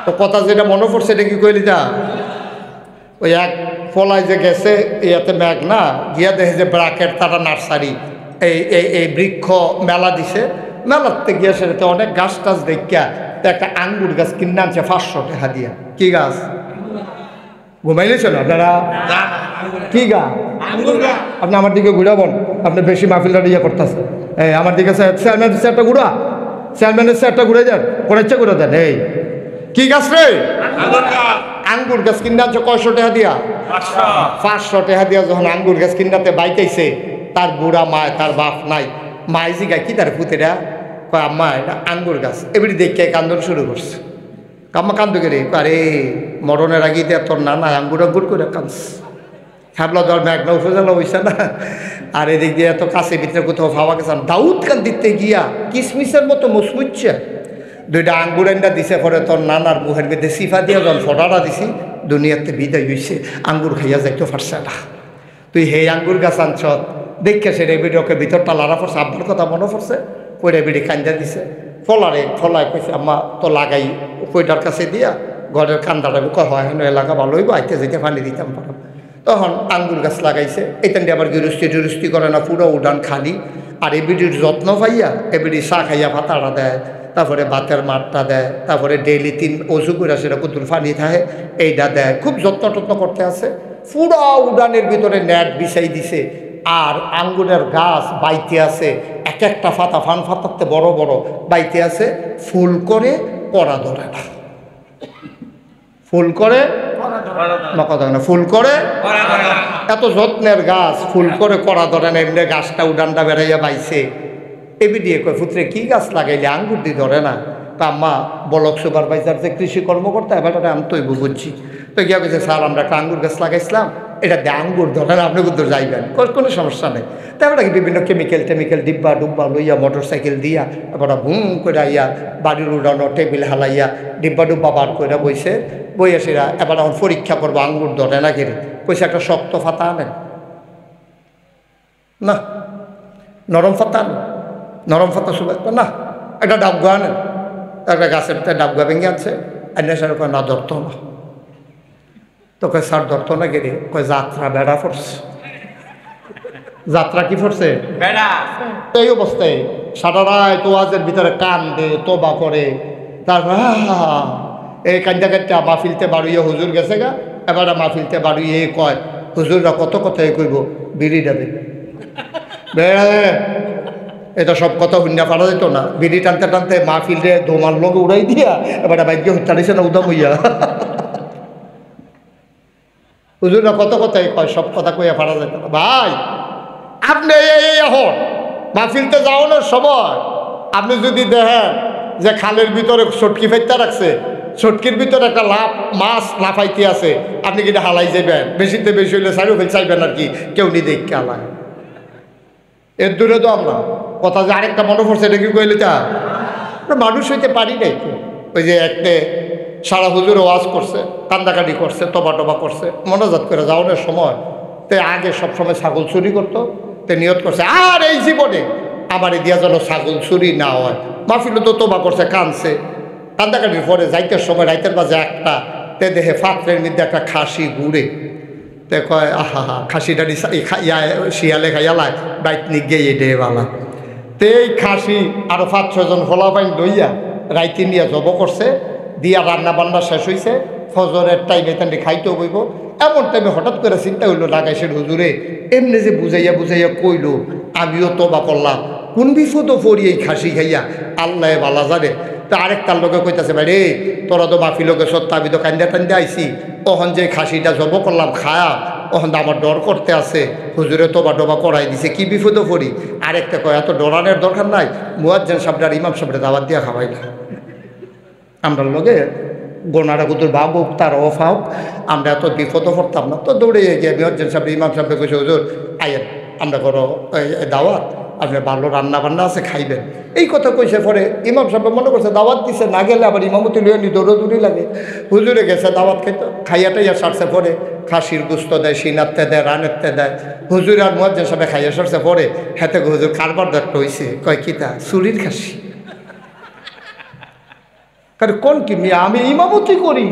তো কথা যেটা মনে পড়ছে এটা কি কইলি যা ওই এক ফলায় যে গেছে ইয়াতে মেঘ না গিয়া দেখে যে ব্রাকেট তারা নার্সারি এই বৃক্ষ মেলা দিছে মেলাতে গিয়া সেটাতে অনেক গাছ টাছ দেখিয়া একটা আঙ্গুর গাছ কিনে আনছে 500 টাকা দিয়া। কি গাছ ঘুমাইলেছেন আপনারা? কি গাছ? আপনি আমার দিকে ঘুরাবেন, আপনি বেশি মাহফিলটা ইয়ে করতেছে। এই আমার দিকে চেয়ারম্যানের চেয়ারটা ঘুরা, চেয়ারম্যানের চেয়ারটা ঘুরে যান, কোনো ইচ্ছা করে দেন। এই কি গাছ রে? আঙ্গুর গাছ কিনে আনছে কয়শো টাকা দিয়া? 500 টাকা দিয়া। যখন আঙ্গুর গাছ কিনাতে বাইকাইছে তার বুড়া মায়, তার বাপ নাই, মাই জিগায় কি তার পুতেরা কয় আম্মা এটা আঙ্গুর গাছ। এবারে দেখে কান্দন শুরু করছে। কাম্মা কান্দু গেলে আরে মরণের আগে দিয়ে তোর নানা আঙ্গুর আঙ্গুর করে কাঁদছে। হ্যাবলা দল মেঘনা উপজেলা হইছে না, আর এদিক দিয়ে এত কাছে ভিতরে কোথাও ভাবা গেছে। দাউদ কান দিতে গিয়া কিসমিসের মতো মুসমুচ্ছে 2টা আঙ্গুর এন্ডা দিছে। পরে তোর নানার মুখের মধ্যে সিফা দিয়ে যখন ফটাটা দিছি দুনিয়াতে বিদায় হইছে, আঙ্গুর খাইয়া যাইতে পারছে না। তুই হে আঙ্গুর গাছ আনছ দেখে সে রেবিডকে ভিতরটা লাড়া পড়ছে, আব্বার কথা মনে পড়ছে, ওই রেবিডি কান্দা দিছে। ফলায় কইছে আম্মা তো লাগাই কইটার কাছে দিয়া ঘরের কান্দাটা হয় হেন এলাকা ভালো হইব, আইতে যেতে পানি দিতাম পারো। তখন আঙ্গুর গাছ লাগাইছে। এইখানটি আবার গৃহস্থি করে না, পুরো উডান খালি। আর এবিডির যত্ন পাইয়া এবিডি চা খাইয়া ভাতাটা দেয়, তারপরে ভাতের মাঠটা দেয়, তারপরে ডেইলি 3 অজু করে সেটা কুতুর পানি থাকে এইটা দেয়। খুব যত্ন টত্ন করতে আছে। পুরো উডানের ভিতরে নেট বিছাই দিছে। আর আঙ্গুরের গাছ বাইতে আছে, এক একটা ফাতা ফান ফাতাতে বড় বড় বাইতে আছে। ফুল করে কড়া ধরে না, ফুল করে কথা না, ফুল করে এত যত্নের গাছ ফুল করে কড়া ধরে না। এমনি গাছটা উডানটা বেড়াইয়া বাইছে। এবি দিয়ে কয় পুত্রে কি গাছ লাগাইলে আঙ্গুর দিয়ে ধরে না? তা আম্মা ব্লক সুপারভাইজার যে কৃষি কর্মকর্তা এবার আমি তৈব বুঝছি। তো গিয়া বলছে স্যার আমরা একটা আঙ্গুর গাছ লাগাইছিলাম, এটা দিয়ে আঙ্গুর ধরে না, আপনি কোথাও যাইবেন, কোনো সমস্যা নেই। তারপরে বিভিন্ন কেমিক্যাল ডিব্বা ডুব্বা লইয়া মোটর সাইকেল দিয়া এবার বুম করে আইয়া বাড়ির উড়ানো টেবিল হালাইয়া ডিব্বা ডুব্বা বার করে বইছে। বইয়া সেরা এবার এখন পরীক্ষা করবো আঙ্গুর ধরে না কেড়ে। কইছে একটা শক্ত ফাতা আনেন না, নরম ফাতা আনেন, নরম ফাতা শুভ না, একটা ডাবগা আনেন। একটা গাছের ডাবগা ভেঙে আনছে, এনে স্যার কয় না ধরতো না। তো কয় স্যার ধরতো না কেড়ে? কয় যাত্রা বেড়া পড়ছে। যাত্রা কি পড়ছে? বেড়া। এই অবস্থায় সারা রাত ওয়াজের ভিতরে কান্দে তোবা করে, তারপর এই কান্দা কান্দা মাহফিলতে বাড়ুইয়া হুজুর গেছে গা। এবার মাহফিলতে বাড়ুইয়ে কয় হুজুররা কত কথা কইব বিড়ি যাবে বেড়া। এটা সব কথা হুন্যা পারা যেত না। বিড়ি টানতে টানতে মাহফিলে ধোমার লোক উড়াই দিয়া এবার বাইকে হত্যা দিছে না উদাম হইয়া। হুজুররা কত কথাই কয়, সব কথা কইয়া পারা যেত না। ভাই আপনি এখন মাহফিলতে যাওয়ানোর সময় আপনি যদি দেখেন যে খালের ভিতরে চটকি ফেলতে রাখছে, চটকির ভিতরে একটা মাছ লাফাইতে আছে, আপনি কিনা হালাই যাবেন? বেশিতে বেশি হইলে সাইডও ফেল চাইবেন আর কি, কেউ নি দেখে হালায়। এর দূরে তো আমরা কথা যে আরেকটা মনে পড়ছে, এটা কি কইলে তা মানুষ হইতে পারি নাই। ওই যে একটা সারা হুজুর ওয়াজ করছে, কান্দাকাটি করছে, তবা টবা করছে, মনোজাত করে যাওয়ানোর সময় তে আগে সবসময় ছাগল চুরি করতো। তে নিয়ত করছে আর এই জীবনে আমার দিয়া যেন ছাগল চুরি না হয়। মাহফিলে তো তোবা করছে, কানছে। কান্দাকাটির পরে যাইতে সময় রাইতের মাঝে একটা তে দেহে পাত্রের মধ্যে একটা খাসি ঘুরে। তে কয় আহা হা খাসিটা শিয়ালে খাইয়ালায় বাইক নিয়ে গিয়ে ডেবালা। তে এই খাসি আরো 5-6 জন ফলা পাইন লইয়া রাইতে নিয়ে জব করছে, দিয়া রান্না বান্না শেষ হয়েছে। ফজরের টাইমে তেমনি খাইতেও বইব। এমন টাইমে হঠাৎ করে চিন্তা হইলো লাগাইছেন হুজুরে এমনি যে বুঝাইয়া কইল, আমিও তোবা করলাম, কোন বিপদও পড়ি এই খাসি খাইয়া, আল্লাহ বালা জানে। তা আরেকটার লোকে কইতাছে ভাই রে তোরা তো মাফি লোকে সত্য, আমি তো কান্দা টান্দা আইসি, ওখান যে খাসিটা জব করলাম খায়া ওখান আমার ডর করতে আছে, হুজুরে তোবা টোবা করাই দিছে, কি বিপদও পড়ি। আরেকটা কয় এত ডরানোর দরকার নাই, মুয়াজ্জিন সাহেবরা ইমাম সাহেবরা দাওয়াত দিয়া খাওয়াই না। আমরা লোকে গোনারা কুতুর বাপ হোক তার অফ হোক, আমরা এত বিপদও পড়তাম না। তো দৌড়ে গিয়ে মুয়াজ্জিন সাহেব ইমাম সাহেবকে কইছে হুজুর আইয়েন আমরা করো দাওয়াত, আপনার ভালো রান্না বান্না আছে খাইবেন। এই কথা কইছে পরে ইমাম সাহেব মনে করছে দাওয়াত দিছে, না গেলে আবার ইমামতি লইয়া নি দৌড়ি লাগে। হুজুরে গেছে দাওয়াত খাইতো, খাইয়া টাইয়া সারছে পরে খাসির গুস্ত দেয়, সিনাতে দেয়, রানেতে দেয়। হুজুর আর মুয়াজ্জিন সাহেব খাইয়া সারছে পরে হেতে হুজুর কারবার দেখতে হয়েছে, কয় কিতা চুরির খাসি। কারণ কোন কি মিয়া, আমি ইমামতি করি,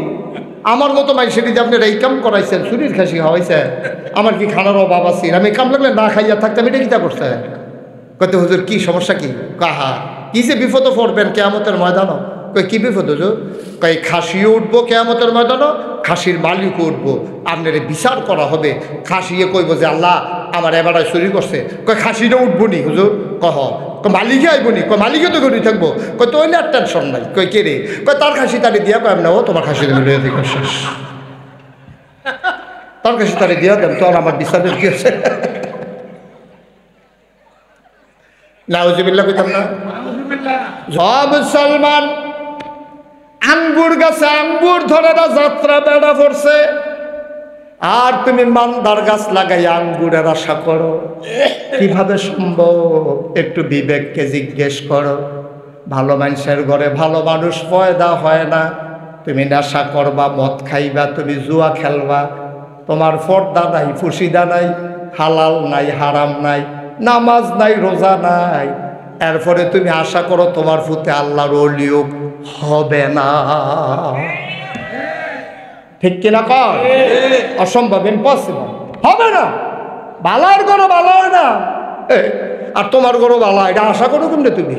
আমার মতো মানুষের যদি আপনারা এই কাম করাইছেন, চুরির খাসি খাওয়াইছেন, আমার কি খানার অভাব আছে? আমি কাম লাগলে না খাইয়া থাকতাম, এটা কিতা করছে? কত হুজুর কি সমস্যা, কি কাহা কি যে বিপদ পড়বেন কেয়ামতের ময়দানও? কই কি বিপদ হুজুর? কই খাসিও উঠবো কেয়ামতের ময়দানও, খাসির মালিকও উঠবো, আপনার বিচার করা হবে। খাসিয়ে কইব যে আল্লাহ আমার এবারে চুরি করছে। কই খাসিটা উঠবো নি হুজুর? কহ মালিকে আইব নি? কই মালিকে তো ঘুরি থাকবো। কই তো আর টেনশন নাই। কই কে রে? কই তার খাসি তারি দিয়া, কয় না ও তোমার খাসি মিলে দিকে শেষ, তার খাসি তারি দিয়া দেন তো, আর আমার বিচারের কি আছে? নাউজুবিল্লাহ কইতাম না? সব মুসলমান আঙ্গুর গাছে আঙ্গুর ধরে না যাত্রা বেড়া পড়ছে, আর তুমি মান্দার গাছ লাগাই আঙ্গুরের আশা করো, কিভাবে সম্ভব? একটু বিবেককে জিজ্ঞেস করো। ভালো মানুষের ঘরে ভালো মানুষ পয়দা হয় না। তুমি নেশা করবা, মদ খাইবা, তুমি জুয়া খেলবা, তোমার পর্দা নাই, ফুসিদা নাই, হালাল নাই, হারাম নাই, নামাজ নাই, রোজা নাই, এরপরে তুমি আশা করো তোমার ফুতে আল্লাহর ওলিও হবে না। ঠিক কিনা কর? অসম্ভব, ইম্পসিবল, হবে না। বালার গরো বালা হয় না, আর তোমার গরো বালা, এটা আশা করো কেমনে তুমি?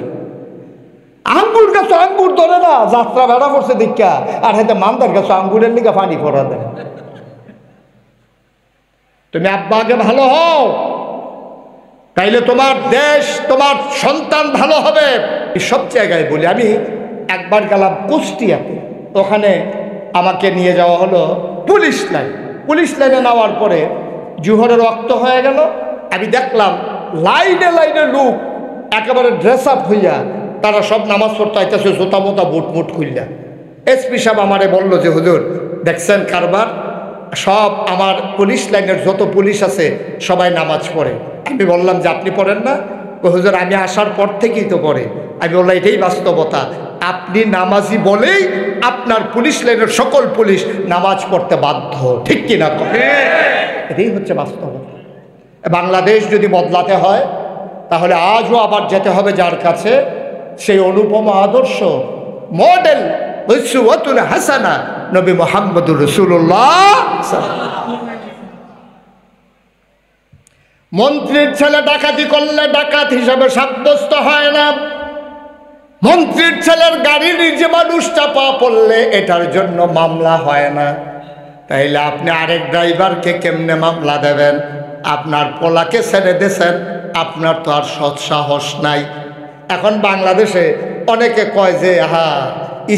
আঙ্গুর গাছ আঙ্গুর ধরে না যাত্রা বেড়া পড়ছে দীক্ষা, আর হাতে মান্দার গাছ আঙ্গুরের লিগা পানি পড়া দেয়। তুমি আব্বা আগে ভালো হও, তাইলে তোমার দেশ, তোমার সন্তান ভালো হবে। সব জায়গায় বলি, আমি একবার গেলাম কুষ্টিয়াতে, ওখানে আমাকে নিয়ে যাওয়া হলো পুলিশ লাইন। পুলিশ লাইনে নেওয়ার পরে জুহরের রক্ত হয়ে গেল, আমি দেখলাম লাইনে লাইনে লোক একেবারে ড্রেস আপ হইয়া তারা সব নামাজ পড়তে আইতেছে, জোতা মোতা বুট মুট খুললা। এসপি সাহেব আমারে বলল যে হুজুর দেখছেন কারবার, সব আমার পুলিশ লাইনের যত পুলিশ আছে সবাই নামাজ পড়ে। আমি বললাম যে আপনি পড়েন না? হুজুর আমি আসার পর থেকেই তো পড়ে। আমি বললাম এটাই বাস্তবতা, আপনি নামাজি বলেই আপনার পুলিশ লাইনের সকল পুলিশ নামাজ পড়তে বাধ্য। ঠিক কিনা? এটাই হচ্ছে বাস্তবতা। বাংলাদেশ যদি বদলাতে হয় তাহলে আজও আবার যেতে হবে যার কাছে, সেই অনুপম আদর্শ মডেল উসওয়াতুন হাসানা নবী মুহাম্মদুর রাসূলুল্লাহ। মন্ত্রীর ছেলে ডাকাতি করলে ডাকাত হিসাবে সাব্যস্ত হয় না, মন্ত্রীর ছেলের গাড়ির যে মানুষ চাপা পড়লে এটার জন্য মামলা হয় না। তাইলে আপনি আরেক ড্রাইভারকে কেমনে মামলা দেবেন? আপনার পোলাকে ছেড়ে দিয়েছেন, আপনার তো আর সৎসাহস নাই। এখন বাংলাদেশে অনেকে কয় যে হ্যাঁ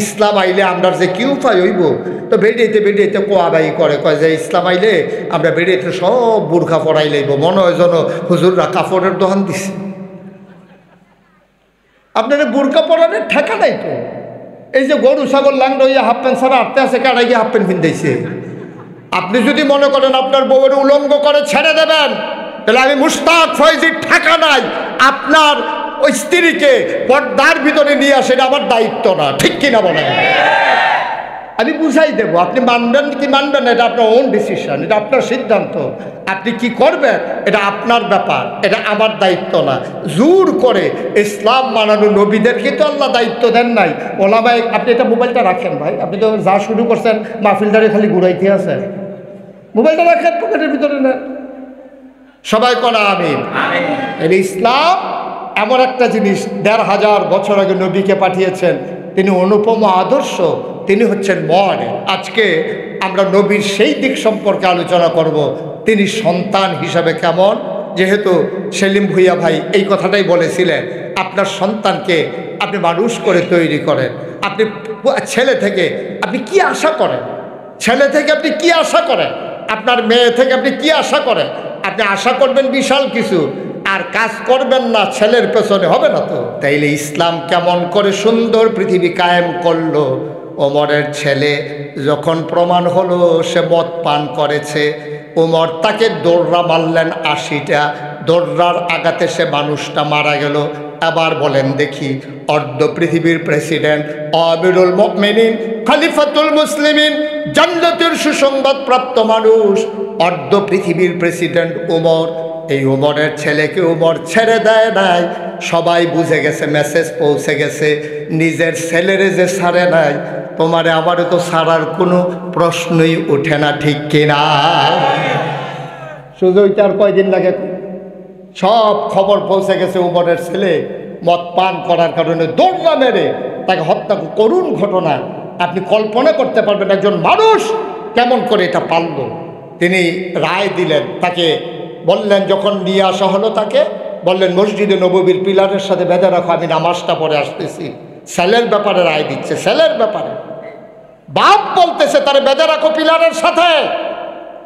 ইসলাম আইলে আমরা যে কি উপায় হইব, তো বেরিয়েতে বেরিয়েতে কোয়াবাই করে, কয় যে ইসলাম আইলে আমরা বেরিয়েতে সব বুরখা পড়াই লইব, মনে হয় যেন হুজুররা কাপড়ের দোকান দিছে। আপনার বুরকা পরানের ঠেকা নাই তো। এই যে গরু ছাগল লাংড়া হইয়া হাফ প্যান্ট ছাড়া আটতে আছে, কারা গিয়ে হাফ প্যান্ট পিনতেছে। আপনি যদি মনে করেন আপনার বউয়ের উলঙ্গ করে ছেড়ে দেবেন, তাহলে আমি মুশতাক ফয়জির ঠেকা নাই। আপনার ওই স্ত্রীকে পর্দার ভিতরে নিয়ে আসে, এটা আমার দায়িত্ব না। ঠিক কিনা বলেন? আমি বুঝাই দেবো, আপনি মানবেন কি মানবেন এটা আপনার ওন ডিসিশন, এটা আপনার সিদ্ধান্ত। আপনি কি করবেন এটা আপনার ব্যাপার, এটা আমার দায়িত্ব না। জোর করে ইসলাম মানানো নবীদেরকে তো আল্লাহ দায়িত্ব দেন নাই। ওলামাই, আপনি এটা মোবাইলটা রাখেন ভাই, আপনি তো যা শুরু করছেন মাহফিলদারে খালি ঘুরাইতে আছেন। মোবাইলটা রাখেন পকেটের ভিতরে না, সবাই করা আমিন। এই ইসলাম এমন একটা জিনিস, ১৫০০ বছর আগে নবীকে পাঠিয়েছেন, তিনি অনুপম আদর্শ, তিনি হচ্ছেন মডেল। আজকে আমরা নবীর সেই দিক সম্পর্কে আলোচনা করব, তিনি সন্তান হিসাবে কেমন। যেহেতু সেলিম ভুইয়া ভাই এই কথাটাই বলেছিলেন, আপনার সন্তানকে আপনি মানুষ করে তৈরি করেন। আপনি ছেলে থেকে আপনি কি আশা করেন? ছেলে থেকে আপনি কি আশা করেন? আপনার মেয়ে থেকে আপনি কি আশা করেন? আপনি আশা করবেন বিশাল কিছু, আর কাজ করবেন না ছেলের পেছনে, হবে না তো। তাইলে ইসলাম কেমন করে সুন্দর পৃথিবী কায়েম করলো। ওমরের ছেলে যখন প্রমাণ হলো সে মদ পান করেছে, ওমর তাকে দৌড়া মারলেন ৮০টা, দৌড়ার আঘাতে সে মানুষটা মারা গেল। আবার বলেন দেখি, অর্ধ পৃথিবীর প্রেসিডেন্ট, আমিরুল মুমিনিন, খলিফাতুল মুসলিমিন, জান্নাতের সুসংবাদ প্রাপ্ত মানুষ, অর্ধ পৃথিবীর প্রেসিডেন্ট ওমর, এই উমরের ছেলেকে উমর ছেড়ে দেয় নাই। সবাই বুঝে গেছে, মেসেজ পৌঁছে গেছে, নিজের ছেলেরে যে ছাড়ে নাই, তোমারে আমারও তো ছাড়ার কোনো প্রশ্নই ওঠে না, ঠিক কিনা? শুধু ওইটা আর কয়দিন লাগে? সব খবর পৌঁছে গেছে উমরের ছেলে মদ পান করার কারণে দৌড়া মেরে তাকে হত্যা, করুণ ঘটনা। আপনি কল্পনা করতে পারবেন একজন মানুষ কেমন করে এটা পারল। তিনি রায় দিলেন, তাকে বললেন, যখন নিয়ে আসা হলো তাকে বললেন মসজিদে নববীর পিলারের সাথে বেঁধে রাখো, আমি নামাজটা পড়ে আসতেছি। ছেলের ব্যাপারে রায় দিচ্ছে, ছেলের ব্যাপারে। বাপ বলতেছে তারে বেঁধে রাখো পিলারের সাথে,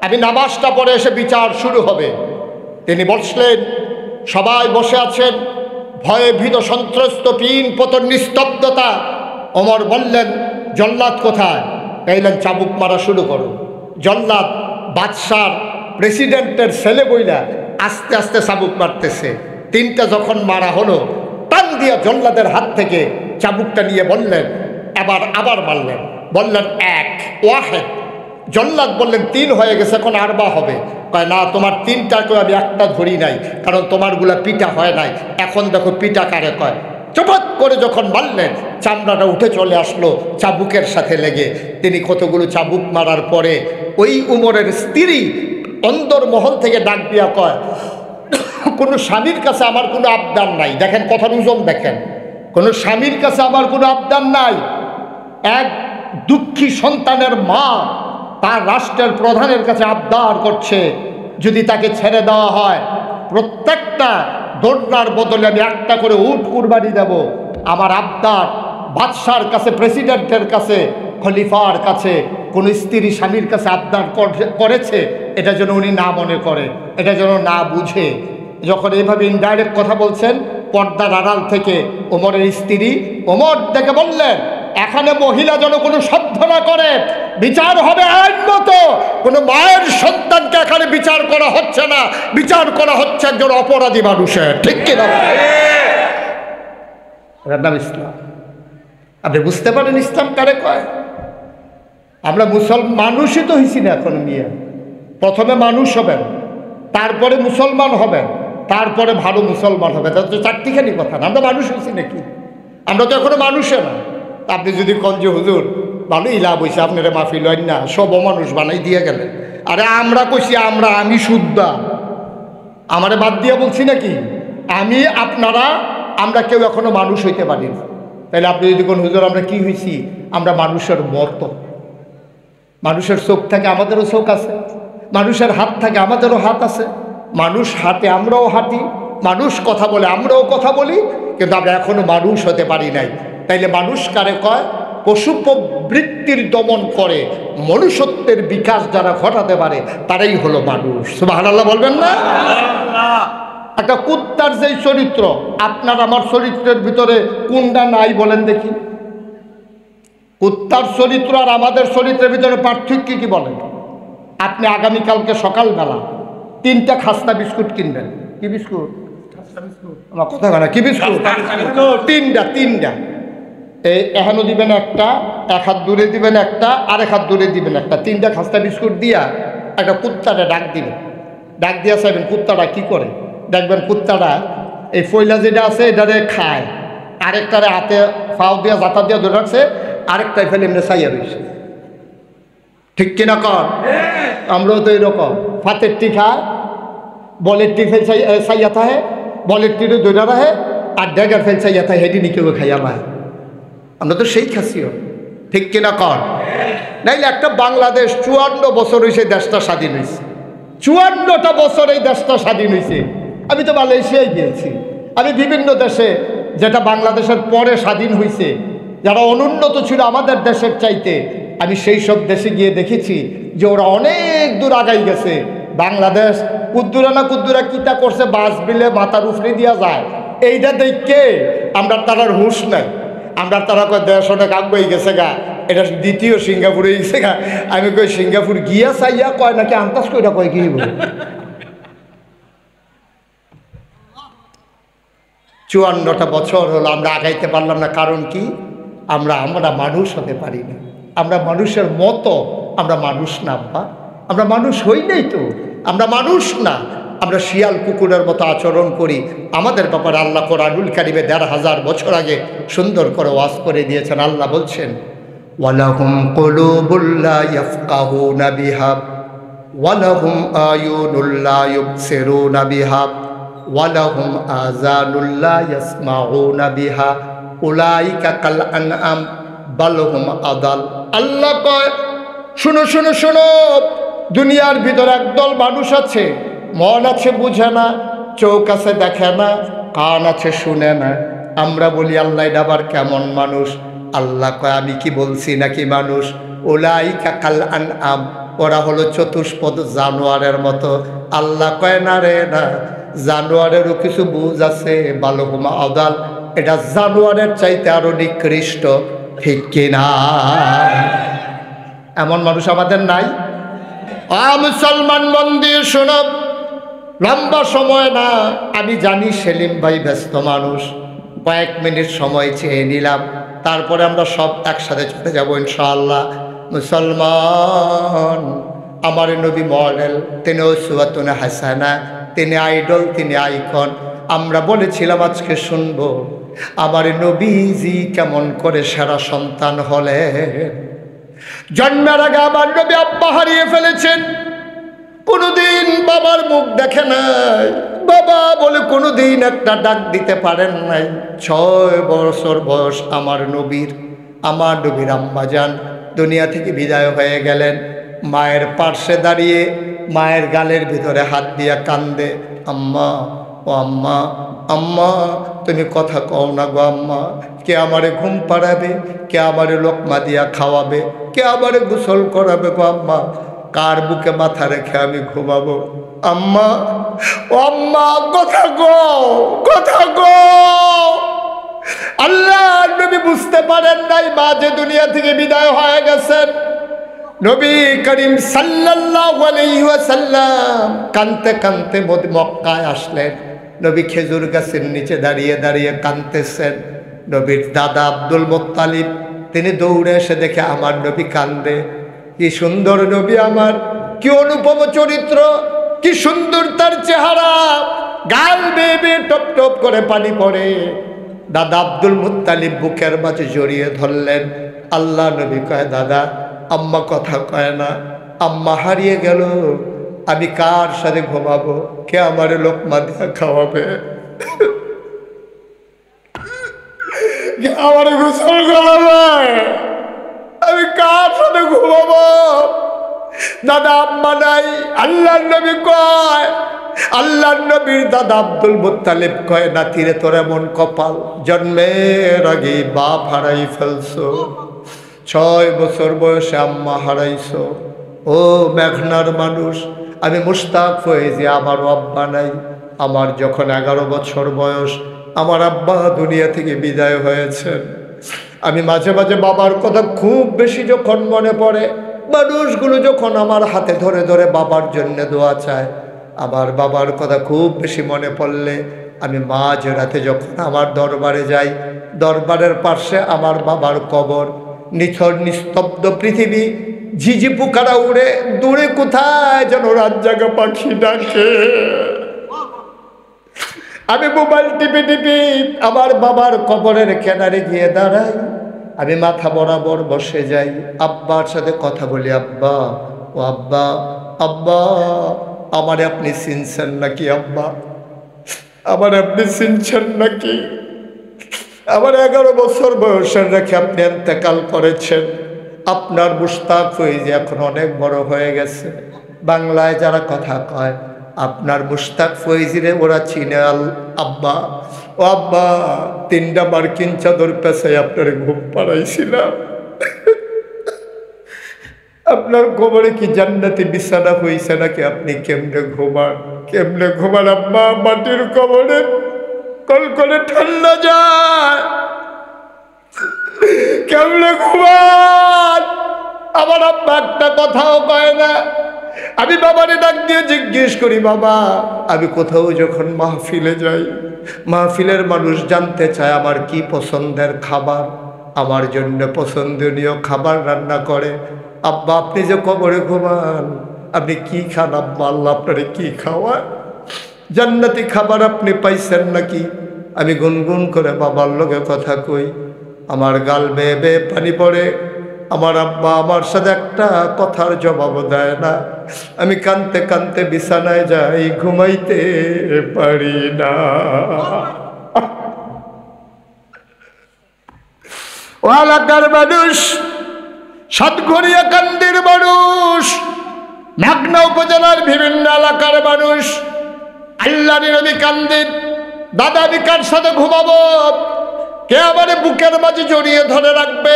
আমি নামাজটা পড়ে এসে বিচার শুরু হবে। তিনি বসলেন, সবাই বসে আছেন, ভয়ে ভীত সন্ত্রস্ত, পিন পতন, নিস্তব্ধতা। ওমর বললেন, জল্লাদ কোথায়? এলেন, চাবুক মারা শুরু করো। জল্লাদ বাদশার প্রেসিডেন্টের ছেলে বইলা আস্তে আস্তে চাবুক মারতেছে। তিনটা যখন মারা হলো, টান দিয়া জল্লাদের হাত থেকে চাবুকটা নিয়ে বললেন, আবার মারলেন, বললেন এক ওয়াহেদ। জল্লাদ বললেন তিন হয়ে গেছে, এখন আরবা হবে। কয় না, তোমার তিনটাকেও আমি একটা ধরি নাই, কারণ তোমারগুলা পিটা হয় নাই, এখন দেখো পিটা কারে কয়। চপাত করে যখন মারলেন, চামড়াটা উঠে চলে আসলো চাবুকের সাথে লেগে। তিনি কতগুলো চাবুক মারার পরে ওই উমরের স্ত্রী অন্দরমহল থেকে ডাক দিয়া কয়, কোনো স্বামীর কাছে আমার কোনো আবদার নাই। দেখেন কথার ওজন দেখেন, কোনো স্বামীর কাছে আমার কোনো আবদার নাই। এক দুঃখী সন্তানের মা তার রাষ্ট্রের প্রধানের কাছে আবদার করছে, যদি তাকে ছেড়ে দেওয়া হয় প্রত্যেকটা দোড়নার বদলে আমি একটা করে উট কুরবানি দেব। আমার আবদার বাদশার কাছে, প্রেসিডেন্টের কাছে, খলিফার কাছে কোন স্ত্রী স্বামীর কাছে আবদার করেছে, এটা যেন উনি না মনে করে, এটা যেন না বুঝে। যখন এইভাবে ইনডাইরেক্ট কথা বলছেন, পর্দার আড়াল থেকে ওমরের স্ত্রী ওমর ডেকে বললেন, এখানে মহিলা যেন কোনো শব্দ না করে, বিচার হবে আইনগত। কোনো মায়ের সন্তানকে এখানে বিচার করা হচ্ছে না, বিচার করা হচ্ছে একজন অপরাধী মানুষের, ঠিক কিনা? এর নাম ইসলাম। আপনি বুঝতে পারেন ইসলাম কারে কয়? আমরা মানুষই তো হইছি না এখনো নিয়ে। প্রথমে মানুষ হবেন, তারপরে মুসলমান হবেন, তারপরে ভালো মুসলমান হবে। তার তো চারটিখানি কথা না। আমরা মানুষ হয়েছি নাকি? আমরা তো এখনো মানুষে না। আপনি যদি কন যে হুজুর ভালোই লাভ হয়েছে, আপনারা মাফি লইন না, সব মানুষ বানাই দিয়ে গেলেন। আরে আমরা কইছি, আমি শুদ্ধা, আমারে বাদ দিয়ে বলছি নাকি? আমি, আপনারা, আমরা কেউ এখনো মানুষ হইতে পারি না। তাহলে আপনি যদি কোন হুজুর আমরা কি হয়েছি? আমরা মানুষের মতো। মানুষের চোখ থাকে, আমাদেরও চোখ আছে। মানুষের হাত থাকে, আমাদেরও হাত আছে। মানুষ হাঁটে, আমরাও হাঁটি। মানুষ কথা বলে, আমরাও কথা বলি। কিন্তু আমরা এখনো মানুষ হতে পারি নাই। তাইলে মানুষ কারে কয়? পশু প্রবৃত্তির দমন করে মনুষ্যত্বের বিকাশ যারা ঘটাতে পারে তারাই হলো মানুষ। সুবহানাল্লাহ বলবেন না? একটা কুত্তার যেই চরিত্র, আপনার আমার চরিত্রের ভিতরে কোনটা নাই বলেন দেখি? কুত্তার চরিত্র আর আমাদের চরিত্রের ভিতরে পার্থক্য কি বলেন? আপনি আগামীকালকে সকালবেলা 3টা খাস্তা বিস্কুট কিনবেন। কি বিস্কুট? আমার কথা বলে, কি বিস্কুট? 3টা। এই এখানে দিবেন একটা, এক হাত দূরে দিবেন একটা, আরেক হাত দূরে দিবেন একটা। 3টা খাস্তা বিস্কুট দিয়া একটা কুত্তাটা ডাক দিবেন। ডাক দিয়া চাইবেন কুত্তাটা কি করে। দেখবেন কুত্তাটা এই ফয়লা যেটা আছে এটারে খায়, আরেকটারে হাতে ফাও দিয়া জাতা দিয়া ধরে রাখছে, আরেকটাই ফেলে এমনি চাইয়া রয়েছে। ঠিক কিনা কর? আমরাও তো এরকম। ফাতের টি খায়, বলের টি ফেল চাইয়া থাকে, বলের টিরে ধরে রাখে, আর ড্যাগার ফেল চাইয়া থাকে, হেঁটে নিকেও খাইয়া পায়। আমরা তো সেই খাসিও, ঠিক কিনা কর? নাইলে একটা বাংলাদেশ 54 বছর হয়েছে দেশটা স্বাধীন হয়েছে। 54টা বছর এই দেশটা স্বাধীন হয়েছে। আমি তো মালয়েশিয়ায় গিয়েছি, আমি বিভিন্ন দেশে, যেটা বাংলাদেশের পরে স্বাধীন হয়েছে, যারা অনুন্নত ছিল আমাদের দেশের চাইতে, আমি সেই সব দেশে গিয়ে দেখেছি যে ওরা অনেক দূর আগাই গেছে। বাংলাদেশ কুদ্দুরা কিতা করছে, বাস বিলে মাথার উফরে দিয়া যায়, এইটা দেখে আমরা তারার হুঁশ নাই। আমরা তারা কয় দেশ অনেক আগুয়াই গেছে গা, এটা দ্বিতীয় সিঙ্গাপুরে গেছে গা। আমি কই সিঙ্গাপুর গিয়া চাইয়া কয় নাকি আন্দাজ কইরা কয় কি? 54টা বছর হলো আমরা আগাইতে পারলাম না। কারণ কি? আমরা মানুষ হতে পারি না। আমরা মানুষের মতো, আমরা মানুষ না। আমরা মানুষ হই নাই তো, আমরা মানুষ না। আমরা শিয়াল কুকুরের মতো আচরণ করি। আমাদের ব্যাপারে আল্লাহ কোরআনুল কারিমে ১৫০০ বছর আগে সুন্দর করে ওয়াজ করে দিয়েছেন। আল্লাহ বলছেন, ওয়ালাহুম কুলুবুল লা ইয়াফকাহুনা বিহা ওয়ালাহুম আয়ুনুল লা ইউবসিরুনা বিহা ওয়ালাহুম আযানুল লা ইয়াসমাউনা বিহা উলাইকা কাল আনআম বাল হুম আদাল। আল্লাহ কয়, শুনো শুনো শুনো, দুনিয়ার ভিতর একদল মানুষ আছে, মন আছে বুঝে না, চোখ আছে দেখে না, কান আছে শুনে না। আমরা বলি আল্লাহ এটা আবার কেমন মানুষ? আল্লাহ কয়, আমি কি বলছি নাকি মানুষ? উলাইকা কাল আনআম, ওরা হলো চতুষ্পদ জানোয়ারের মতো। আল্লাহ কয়, না রে না, জানোয়ারেরও কিছু বুঝ আছে। বালহুমা আদাল, এটা জানোয়ারের চাইতে আরো নিকৃষ্ট, ঠিক কিনা? এমন মানুষ আমাদের নাই? মুসলমান মন দিয়ে শোনো, লম্বা সময় না, আমি জানি সেলিম ভাই ব্যস্ত মানুষ, কয়েক মিনিট সময় চেয়ে নিলাম, তারপরে আমরা সব একসাথে চলে যাব ইনশাআল্লাহ। মুসলমান, আমার নবী মডেল, তিনি উসওয়াতুন হাসানা, তিনি আইডল, তিনি আইকন। আমরা বলেছিলাম আজকে শুনবো আমার নবীজি কেমন করে সেরা সন্তান হলেন। জন্মের আগে আমার নবী আব্বা হারিয়ে ফেলেছেন, কোনোদিন বাবার মুখ দেখে নাই, বাবা বলে কোনোদিন একটা ডাক দিতে পারেন নাই। 6 বছর বয়স আমার নবীর আম্মা যান দুনিয়া থেকে বিদায় হয়ে গেলেন। মায়ের পার্শ্বে দাঁড়িয়ে মায়ের গালের ভিতরে হাত দিয়া কান্দে, আম্মা ও আম্মা, আম্মা তুমি কথা কও না গো আম্মা, কে আমারে ঘুম পাড়াবে, কে আমারে লোকমা দিয়া খাওয়াবে, কে আমারে গোসল করাবে গো আম্মা, কার বুকে মাথা রেখে আমি ঘুমাবো? আম্মা ও আম্মা, কথা গো, কথা গো। আল্লাহ নবী বুঝতে পারেন নাই মা যে দুনিয়া থেকে বিদায় হয়ে গেছেন। নবী করিম সাল্লাল্লাহু আলাইহি ওয়াসাল্লাম কানতে কানতে মক্কায় আসলেন। নবী খেজুর গাছের নিচে দাঁড়িয়ে দাঁড়িয়ে কাঁদতেছেন। নবীর দাদা আব্দুল মুত্তালিব তিনি দৌড়ে এসে দেখে আমার নবী কান্দে। কি সুন্দর নবী আমার, কি অনুপম চরিত্র, কি সুন্দর তার চেহারা, গাল বেয়ে বেয়ে টপ টপ করে পানি পড়ে। দাদা আব্দুল মুত্তালিব বুকের মাঝে জড়িয়ে ধরলেন। আল্লাহ নবী কয়, দাদা আম্মা কথা কয় না, আম্মা হারিয়ে গেল, আমি কার সাথে ঘুমাবো, কে আমার লোকমা দিয়া খাওয়াবে, কে আমার গোসল করাবে, আমি কার সাথে ঘুমাবো? দাদা আম্মা নাই। আল্লাহ নবী কয়, আল্লাহ নবীর দাদা আব্দুল মুত্তালিব কয়, নাতিরে তোর এমন কপাল, জন্মের আগে বাপ হারাই ফেলছো, 6 বছর বয়সে আম্মা হারাইছো। ও মেঘনার মানুষ, আমি মুশতাক ফয়েজি, আমার আব্বা নাই। আমার যখন 11 বছর বয়স আমার আব্বা দুনিয়া থেকে বিদায় হয়েছেন। আমি মাঝে মাঝে বাবার কথা খুব বেশি যখন মনে পড়ে, মানুষগুলো যখন আমার হাতে ধরে ধরে বাবার জন্য দোয়া চায়, আমার বাবার কথা খুব বেশি মনে পড়লে আমি মাঝ রাতে যখন আমার দরবারে যাই, দরবারের পাশে আমার বাবার কবর, নিথর নিস্তব্ধ পৃথিবী, ঝিঝি পোকারা উড়ে, দূরে কোথায় যেন রাত জাগা পাখি ডাকে। আমি মোবাইল টিপে টিপে আমার বাবার কবরের কিনারে গিয়ে দাঁড়াই, আমি মাথা বরাবর বসে যাই, আব্বার সাথে কথা বলি, আব্বা ও আব্বা, আব্বা আমারে আপনি চিনছেন নাকি? আব্বা আমার আপনি চিনছেন নাকি? আমার 11 বছর বয়সের রেখে আপনি ইন্তেকাল করেছেন। আপনার মুশতাক ফয়েজি এখন অনেক বড় হয়ে গেছে। বাংলায় যারা কথা কয়, আপনার মুশতাক ফয়েজিরে ওরা চিনে। আব্বা ও আব্বা, 3টা মার্কিন চাদর পেছাই আপনার ঘুম পাড়াইছিলাম। আপনার কবরে কি জান্নাতি বিছানা হয়েছে নাকি? আপনি কেমনে ঘুমান, কেমনে ঘুমান আব্বা? মাটির কবরে কলকলে ঠান্ডা যায়, কেমনে ঘুমান? আমার আব্বা একটা কথাও কয় না। আমি বাবারে ডাক দিয়ে জিজ্ঞেস করি, বাবা আমি কোথাও যখন মাহফিলে যাই, মাহফিলের মানুষ জানতে চায় আমার কি পছন্দের খাবার, আমার জন্য পছন্দনীয় খাবার রান্না করে। আব্বা আপনি যে কবরে ঘুমান, আপনি কি খান আব্বা? আল্লাহ আপনারে কি খাওয়ায়? জান্নাতি খাবার আপনি পাইছেন নাকি? আমি গুনগুন করে বাবার লগে কথা কই, আমার গাল বেয়ে বেয়ে পানি পড়ে। আমার আব্বা আমার সাথে একটা কথার জবাব দেয় না। আমি কানতে কানতে বিছানায় যাই, ঘুমাইতে পারি না। ও এলাকার মানুষ, সাতঘরিয়া কান্দির মানুষ, নাগনা উপজেলার বিভিন্ন এলাকার মানুষ, আল্লাহর নবী কান্দিন। দাদা আমি কার সাথে ঘুমাবো? কে আমার বুকের মাঝে জড়িয়ে ধরে রাখবে?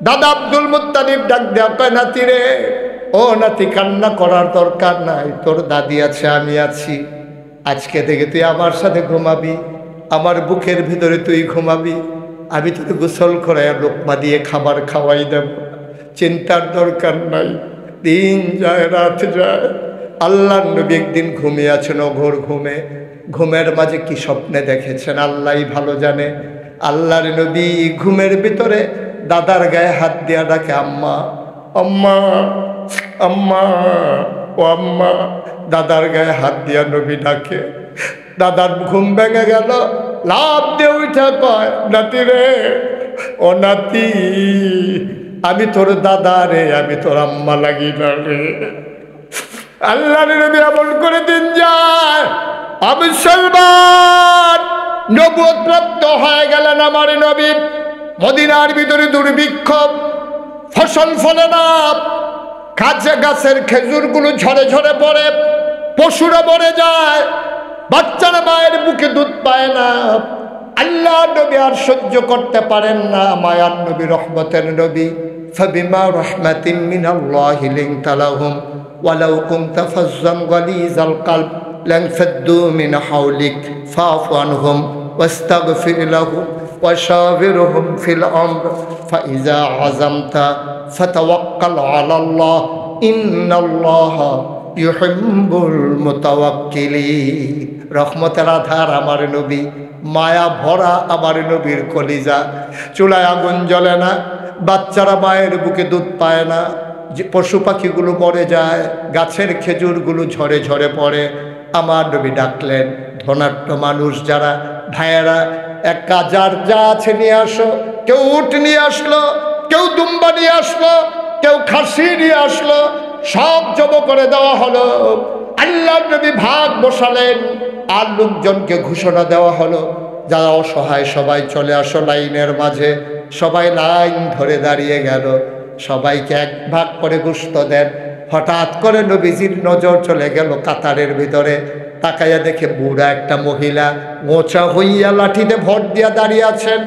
দাদা আব্দুল মুত্তালিব ডাক দেয়া কয়, নাতি রে, ও নাতি কান্না করার দরকার নাই, তোর দাদি আছে, আমি আছি। আজকে থেকে তুই আমার সাথে ঘুমাবি, আমার বুকের ভিতরে তুই ঘুমাবি। আমি তোকে গোসল করাই লোকমা দিয়ে খাবার খাওয়াই দেব, চিন্তার দরকার নাই। দিন যায় রাত যায়, আল্লাহর নবী একদিন ঘুমিয়ে আছেন অঘোর ঘুমে। ঘুমের মাঝে কি স্বপ্নে দেখেছেন আল্লাহই ভালো জানে। আল্লাহর নবী ঘুমের ভিতরে দাদার গায়ে হাত দিয়া ডাকে, আম্মা আম্মা আম্মা, ও আম্মা। দাদার গায়ে হাত দিয়া নবী ডাকে। দাদার ঘুম ভেঙে গেল, লাভ দিয়ে উঠা কয়, নাতি রে, ও নাতি, আমি তোর দাদা রে, আমি তোর আম্মা লাগি না রে। আল্লাহর নবী এমন করে দিন যায়, আমি মুসলমান নবুয়ত প্রাপ্ত হয়ে গেলেন আমার নবী। মদিনার ভিতরে দুর্ভিক্ষ, ফসল ফলে না, কাছে গাছের খেজুরগুলো ঝরে ঝরে পড়ে, পশুরা মরে যায়, বাচ্চারা মায়ের বুকে দুধ পায় না। আল্লাহ নবী আর সহ্য করতে পারেন না, মায়ার নবী, রহমতের নবী। ফাবিমা রাহমাতিন মিনাল্লাহি লিনতা লাহুম ওয়ালাউ কুনতা ফাজ্জান গালিজাল কলব লানফাদ্দু মিন হাওলিক ফাফু আনহুম ওয়াস্তাগফির লাহুম ওয়াশাবিরহুম ফিল আমর ফাইজা আযামতা ফাতাওয়াক্কাল আলাল্লাহ ইন্নাল্লাহা ইউহিব্বুল মুতাওয়াক্কিলিন। রহমতের আধার আমার নবী, মায়া ভরা আমার নবীর কলিজা। চুলায় আগুন জ্বলে না, বাচ্চারা মায়ের বুকে দুধ পায় না, পশু পাখিগুলো মরে যায়, গাছের খেজুরগুলো ঝরে ঝরে পড়ে। আমার নবী ডাকলেন, ধনাঢ্য মানুষ যারা, ভাইয়েরা, এক কাজার যা আছে নিয়ে আসো। কেউ উট নিয়ে আসলো, কেউ দুম্বা নিয়ে আসলো, কেউ খাসি নিয়ে আসলো, সব জব করে দেওয়া হলো। আল্লাহর নবী ভাগ বসালেন, আর লোকজনকে ঘোষণা দেওয়া হলো, যারা অসহায় সবাই চলে আসো লাইনের মাঝে। সবাই লাইন ধরে দাঁড়িয়ে গেল, সবাইকে এক ভাগ করে গোশত দেন। হঠাৎ করে নবীজির নজর চলে গেল কাতারের ভিতরে। তাকাইয়া দেখে বুড়া একটা মহিলা মোচা হইয়া লাঠিতে ভর দিয়া দাঁড়িয়ে আছেন।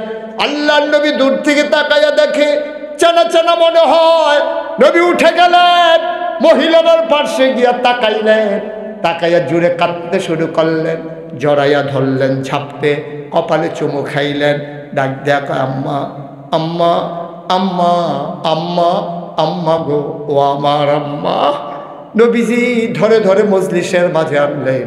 আল্লাহর নবী দূর থেকে তাকাইয়া দেখে, চেনা চেনা মনে হয়। নবী উঠে গেলেন, মহিলার পার্শ্বে গিয়া তাকাইলেন, তাকাইয়া জুড়ে কাঁদতে শুরু করলেন, জড়াইয়া ধরলেন ঝাপটে, কপালে চুমু খাইলেন। ডাক দেয়া কয়, আম্মা আম্মা আম্মা আম্মা আম্মা গো, ও আমার আম্মা। নবীজি ধরে ধরে মজলিসের মাঝে আনলেন,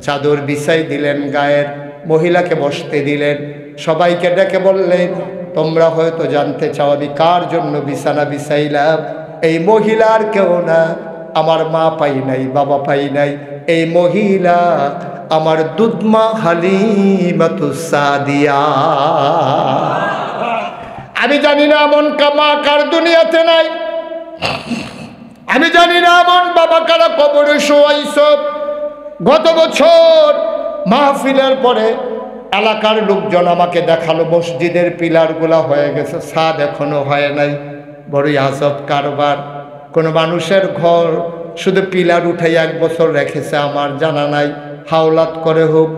চাদর বিছাই দিলেন গায়ের, মহিলাকে বসতে দিলেন। সবাইকে ডেকে বললেন, তোমরা হয়তো জানতে চাও আমি কার জন্য বিছানা বিছাইলাম। এই মহিলার কেউ না, আমার মা পাই নাই, বাবা পাই নাই, এই মহিলা আমার দুধমা হালিমাতুস সাদিয়া। আমি জানি না এমন মা কার দুনিয়াতে নাই, আমি জানি না এমন বাবা কারা কবরে শোয়াইছ। গত বছর মাহফিলের পরে এলাকার লোকজন আমাকে দেখালো, মসজিদের পিলারগুলা হয়ে গেছে, ছাদ এখনো হয় নাই। বড়ই আজব কারবার। কোনো মানুষের ঘর শুধু পিলার উঠে 1 বছর রেখেছে আমার জানা নাই। হাওলাত করে হোক,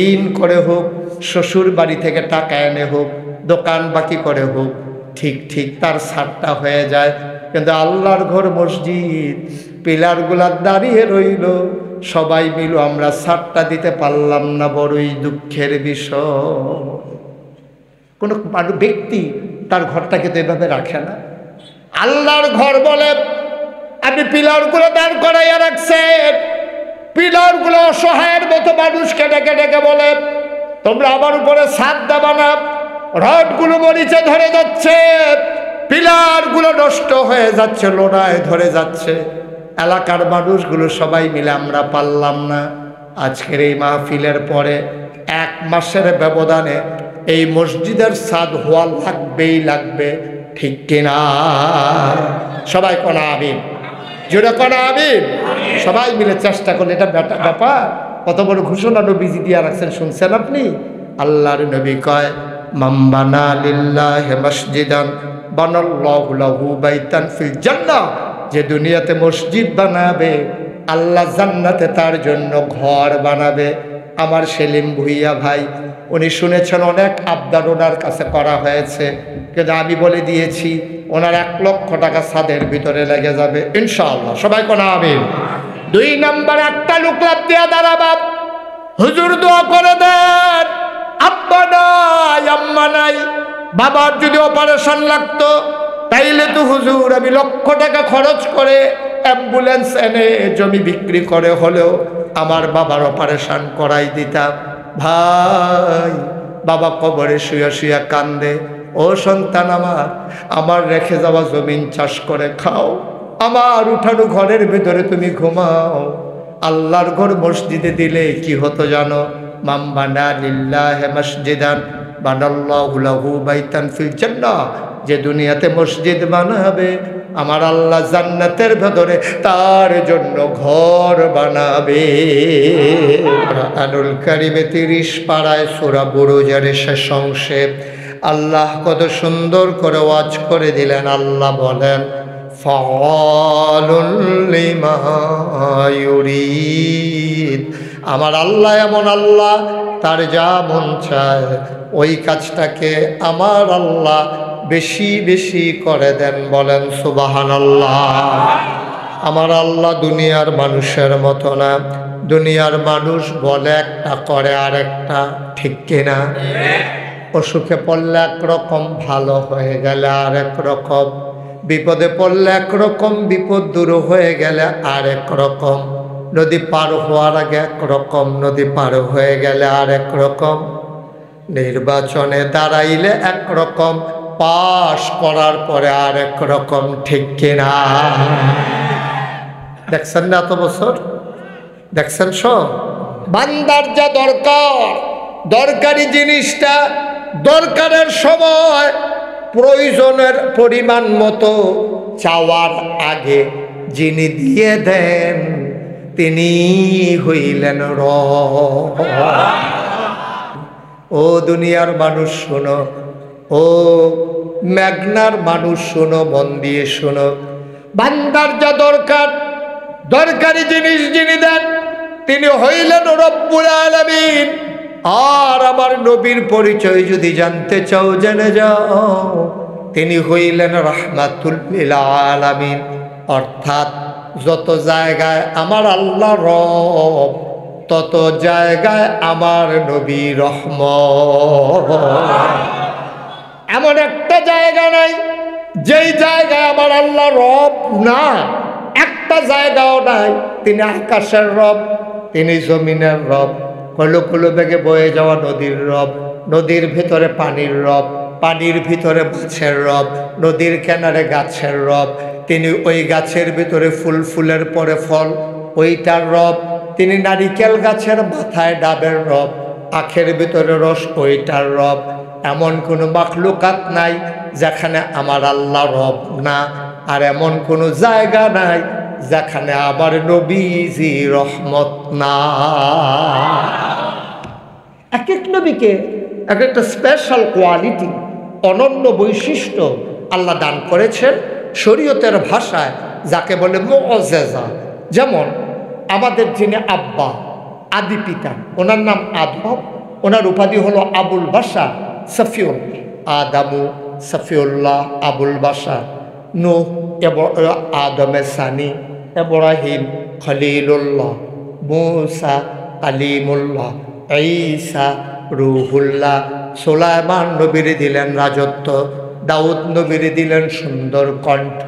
ঋণ করে হোক, শ্বশুর বাড়ি থেকে টাকা এনে হোক, দোকান বাকি করে হোক, ঠিক ঠিক তার ছাদটা হয়ে যায়। কিন্তু আল্লাহর ঘর মসজিদ, পিলারগুলা দাঁড়িয়ে রইল, সবাই মিল আমরা ছাদটা দিতে পারলাম না। বড়ই দুঃখের বিষয়। কোনো ব্যক্তি তার ঘরটাকে তো এভাবে রাখে না। আল্লাহর ঘর বলে আপনি পিলারগুলো দাঁড় করাইয়া রাখছেন। পিলারগুলো অসহায়ের মতো মানুষকে ডেকে ডেকে বলে, তোমরা আমার উপরে ছাদ দেবা না, রডগুলো মরিচে ধরে যাচ্ছে, পিলারগুলো নষ্ট হয়ে যাচ্ছে, লোড়ায় ধরে যাচ্ছে। এলাকার মানুষগুলো সবাই মিলে আমরা পারলাম না। আজকের এই মাহফিলের পরে 1 মাসের ব্যবধানে এই মসজিদের ছাদ হওয়া লাগবেই লাগবে, ঠিক কিনা? সবাই কোন আমিন, জোরে কোন আমিন। সবাই মিলে চেষ্টা করলে এটা ব্যাপার। কত বড় ঘোষণা নবীজি দিয়া রাখছেন, শুনছেন আপনি? আল্লাহর নবী কয়, মান বানা লিল্লাহি মসজিদান বানাল্লাহু লাহু বাইতান ফিল জান্নাহ। যে দুনিয়াতে মসজিদ বানাবে, আল্লাহ জান্নাতে তার জন্য ঘর বানাবে। আমার সেলিম ভুইয়া ভাই, উনি শুনেছেন অনেক আবদার ওনার কাছে করা হয়েছে, কিন্তু আমি বলে দিয়েছি ওনার 1 লক্ষ টাকা ছাদের ভিতরে লেগে যাবে ইনশাআল্লাহ। সবাই কোন আমিন। 2 নাম্বার, একটা লোক লাভ দিয়া দাঁড়াবা, হুজুর দোয়া করে দেন, আব্বা নাই আম্মা নাই, বাবার যদি অপারেশন লাগতো তাইলে তো হুজুর আমি 1 লক্ষ টাকা খরচ করে অ্যাম্বুলেন্স এনে জমি বিক্রি করে হলেও আমার বাবার অপারেশন করাই দিতাম। ভাই, বাবা কবরে শুয়ে শুয়ে কান্দে, ও সন্তান আমার রেখে যাওয়া জমিন চাষ করে খাও, আমার উঠানো ঘরের ভিতরে তুমি ঘুমাও। আল্লাহর ঘর মসজিদে দিলে কি হতো জানো? মান বানা লিল্লাহি মসজিদান বানাল্লাহু লাহু বাইতান ফিল জান্নাহ। যে দুনিয়াতে মসজিদ বানাবে, আমার আল্লাহ জান্নাতের ভেতরে তার জন্য ঘর বানাবে। কুরআনুল কারীমে 30 পারায় সূরা বুরুজের শেষ অংশে আল্লাহ কত সুন্দর করে ওয়াজ করে দিলেন। আল্লাহ বলেন, ফাআলুল লিমা ইউরিদ। আমার আল্লাহ এমন আল্লাহ, তার যা মন চায় ওই কাজটাকে আমার আল্লাহ বেশি বেশি করে দেন। বলেন সুবহানাল্লাহ। আমার আল্লাহ দুনিয়ার মানুষের মতো না। দুনিয়ার মানুষ বলে একটা, করে আরেকটা, ঠিক কিনা? অসুখে পড়লে একরকম, ভালো হয়ে গেলে আরেক রকম, বিপদে পড়লে একরকম, বিপদ দূর হয়ে গেলে আরেক রকম, নদী পার হওয়ার আগে একরকম, নদী পার হয়ে গেলে আরেক রকম, নির্বাচনে দাঁড়াইলে একরকম, পাশ করার পরে আরেক রকম, ঠিক কিনা? দেখছেন না এত বছর? দেখছেন সব? বান্দার যা দরকার, দরকারি জিনিসটা দরকারের সময় প্রয়োজনের পরিমাণ মতো চাওয়ার আগে যিনি দিয়ে দেন তিনি হইলেন রব। ও দুনিয়ার মানুষ শোনো, ও মেঘনার মানুষ শোনো, মন দিয়ে শোনো। বান্দার যা দরকার, দরকারি জিনিস যিনি দেন তিনি হইলেন রব্বুল আলামিন। আর আমার নবীর পরিচয় যদি জানতে চাও, জেনে যাও, তিনি হইলেন রাহমাতুল লিল আলামিন। অর্থাৎ যত জায়গায় আমার আল্লাহ রব, তত জায়গায় আমার নবী রহমত। এমন একটা জায়গা নাই যেই জায়গায় আমার আল্লাহ রব না, একটা জায়গাও নাই। তিনি আকাশের রব, তিনি জমিনের রব, কলো কলো বেগে বয়ে যাওয়া নদীর রব, নদীর ভিতরে পানির রব, পানির ভিতরে মাছের রব, নদীর কিনারে গাছের রব। তিনি ওই গাছের ভিতরে ফুল, ফুলের পরে ফল, ওইটার রব। তিনি নারিকেল গাছের মাথায় ডাবের রব, আখের ভিতরে রস, ওইটার রব। এমন কোনো মাখলুকাত নাই যেখানে আমার আল্লাহ রব না, আর এমন কোনো জায়গা নাই যেখানে আবার নবীজি রহমত না। এক এক নবীকে এক একটা স্পেশাল কোয়ালিটি, অনন্য বৈশিষ্ট্য আল্লাহ দান করেছেন শরীয়তের ভাষায়, যাকে বলে মুআজ্জাজা। যেমন আমাদের যিনি আব্বা, আদি পিতা, ওনার নাম আদম, ওনার উপাধি হলো আবুল বাশার সফিউল, আদামু সফিউল্লাহ আবুল বাশার, নূহ আদমে সানি, ইব্রাহিম খলিলুল্লাহ, মুসা কালিমুল্লাহ, ঈসা রুহুল্লাহ। সুলাইমান নবীর দিলেন রাজত্ব, দাউদ নবীর দিলেন সুন্দর কণ্ঠ,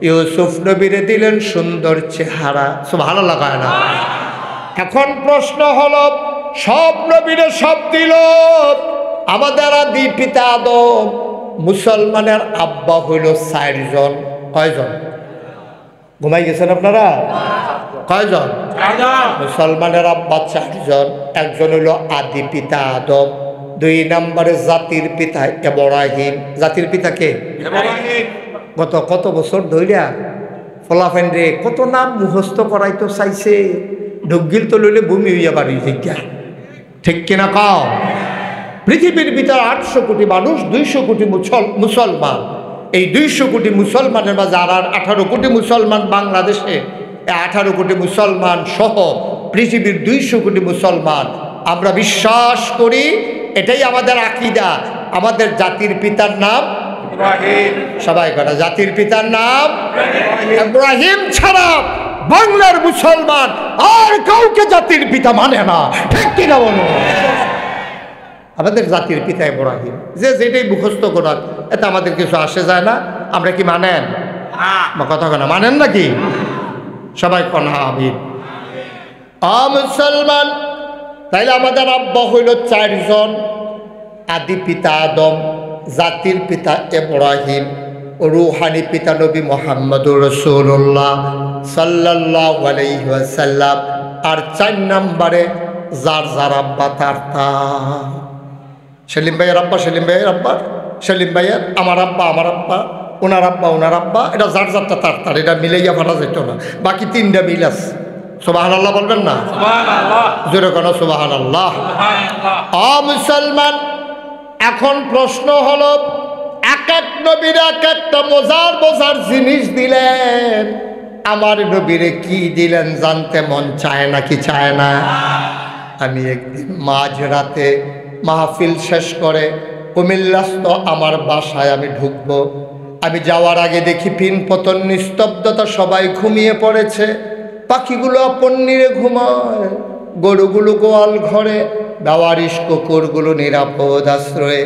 ইউসুফ নবীর দিলেন সুন্দর চেহারা। সুবহানাল্লাহ কয় না? এখন প্রশ্ন হলো, সব নবীরে সব দিল, আমাদের আদি পিতা আদম, মুসলমানের আব্বা হইল 4 জন। কয়জন? ঘুমাই গেছেন আপনারা? কয়জন? মুসলমানের আব্বা 4 জন। একজন হলো আদি পিতা আদম, 2 নম্বরে জাতির পিতা ইব্রাহিম। জাতির পিতা কে? কত বছর ধইরা ফলাফেন রে কত নাম মুখস্থ করাইতো চাইছে, ঢুকগিল তো লইলে ভূমি হইয়া বাড়ি জিজ্ঞা, ঠিক কিনা কও? পৃথিবীর ভিতরে 800 কোটি মানুষ, 200 কোটি মুসলমান। এই 200 কোটি মুসলমানের মাঝে আর 18 কোটি মুসলমান বাংলাদেশে, 18 কোটি মুসলমান সহ পৃথিবীর 200 কোটি মুসলমান আমরা বিশ্বাস করি, এটাই আমাদের আকীদা, আমাদের জাতির পিতার নাম ইব্রাহিম। সবাই কথা, জাতির পিতার নাম ইব্রাহিম ছাড়া বাংলার মুসলমান আর কাউকে জাতির পিতা মানে না, ঠিক কিনা বলো? আমাদের জাতির পিতা ইব্রাহিম, যে যেটাই মুখস্থ করার এতে আমাদের কিছু আসে যায় না। আমরা কি মানেন? কথা কেন মানেন নাকি? সবাই কনা আমিন। মুসলমান, তাইলে আমাদের আব্বা হইল 4 জন। আদি পিতা আদম, জাতির পিতা ইব্রাহিম, রুহানি পিতা নবী মুহাম্মদুর রাসূলুল্লাহ সাল্লাল্লাহু আলাইহি ওয়াসাল্লাম। আর 4 নম্বরে যার যার আব্বা তার তা। সেলিম ভাইয়ের আব্বা সেলিম ভাইয়ের আব্বা, সেলিম ভাইয়ের, আমার আব্বা আমার আব্বা, ওনার আব্বা ওনার আব্বা, এটা যার যারটা তার তার, এটা মিলাইয়া ফাটা যেত না। বাকি 3টা মিল আছে। সুবহানাল্লাহ বলবেন না? জোরে কেন সুবহানাল্লাহ। মুসলমান, এখন প্রশ্ন হলো, এক এক নবীর এক একটা মজার জিনিস দিলেন, আমার নবীরে কি দিলেন জানতে মন চায় নাকি চায় না? আমি একদিন মাঝরাতে মাহফিল শেষ করে কুমিল্লাস্থ আমার বাসায় আমি ঢুকবো। আমি যাওয়ার আগে দেখি পিন পতন নিস্তব্ধতা, সবাই ঘুমিয়ে পড়েছে। পাখিগুলো আপন নিরে ঘুমায়, গরুগুলো গোয়াল ঘরে, বেওয়ারিশ কুকুরগুলো নিরাপদ আশ্রয়ে,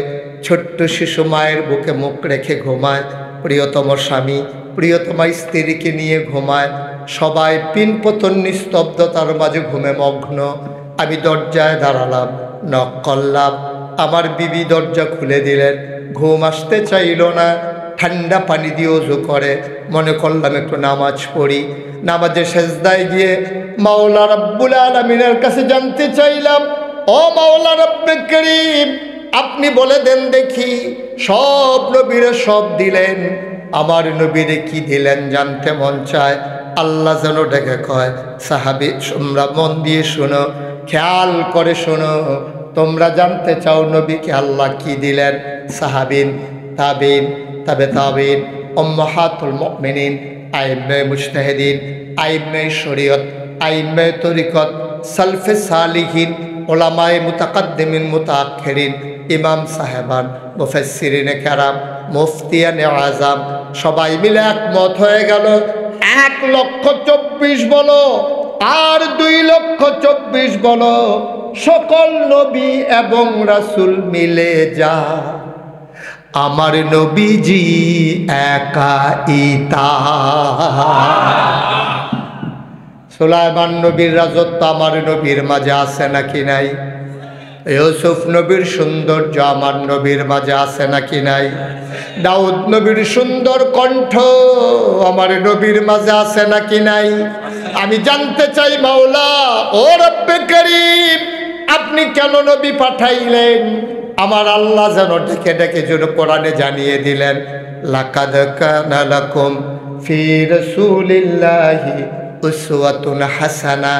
ছোট্ট শিশু মায়ের বুকে মুখ রেখে ঘুমায়, প্রিয়তম স্বামী প্রিয়তমা স্ত্রীকে নিয়ে ঘুমায়। সবাই পিন পতন নিস্তব্ধতার মাঝে ঘুমে মগ্ন। আমি দরজায় দাঁড়ালাম, নক করলাম, আমার বিবি দরজা খুলে দিলেন। ঘুম আসতে চাইল না, ঠান্ডা পানি দিয়ে ওযু করে। মনে করলাম একটু নামাজ পড়ি। নামাজে সেজদায় গিয়ে মাওলা রব্বুল আলামিনের কাছে জানতে চাইলাম, ও মাওলা রব্বে করিম, আপনি বলে দেন দেখি, সব নবীরে সব দিলেন, আমার নবীরে কি দিলেন জানতে মন চায়। আল্লাহ যেন ডেকে কয়, সাহাবী তোমরা মন দিয়ে শোনো, খেয়াল করে শোনো, তোমরা জানতে চাও নবীকে আল্লাহ কি দিলেন? সাহাবিন, তাবিন, তাবে তাবিন, উম্মাহাতুল মুমিনিন, আইম্মায়ে মুজতাহিদিন, আইম্মায়ে শরীয়ত, আইম্মায়ে তরিকত, সালফে সালিহিন, উলামায়ে মুতাকাদ্দিমিন মুতাআখিরিন, ইমাম সাহেবান, মুফাসসিরিনে কেরাম, মুফতিয়ানে আযম, সবাই মিলে একমত হয়ে গেল, 1,24,000 বলো আর 2,24,000 বলো, সকল নবী এবং রাসূল মিলে যা, আমার নবীজি একাইতা। সুলাইমান নবীর রাজত্ব আমার নবীর মাঝে আছে নাকি নাই? ইউসুফ নবীর সৌন্দর্য আমার নবীর মাঝে আছে নাকি নাই? দাউদ নবীর সুন্দর কণ্ঠ আমার নবীর মাঝে আছে নাকি নাই? আমি জানতে চাই মাওলা, ও রব্বে করিম, আপনি কেন নবী পাঠাইলেন? আমার আল্লাহ যেন ডেকে ডেকে যেন কোরআনে জানিয়ে দিলেন, লাকাদ কানা লাকুম ফি রাসূলিল্লাহি উসওয়াতুন হাসানা।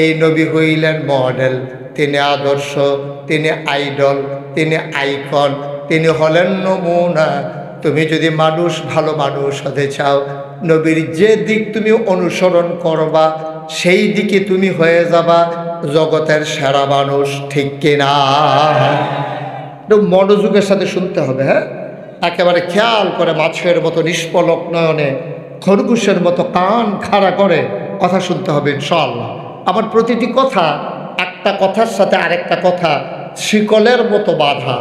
এই নবী হইলেন মডেল, তিনি আদর্শ, তিনি আইডল, তিনি আইকন, তিনি হলেন নমুনা। তুমি যদি মানুষ ভালো মানুষ হতে চাও, নবীর যে দিক তুমি অনুসরণ করবা, সেই দিকে তুমি হয়ে যাবা জগতের সেরা মানুষ, ঠিক কিনা? একটু মনোযোগের সাথে শুনতে হবে, হ্যাঁ, একেবারে খেয়াল করে, মাছের মতো নিষ্পলক নয়নে, খরগোশের মতো কান খাড়া করে কথা শুনতে হবে ইনশাআল্লাহ। আমার প্রতিটি কথা একটা কথার সাথে আরেকটা কথা শিকলের মতো বাঁধা।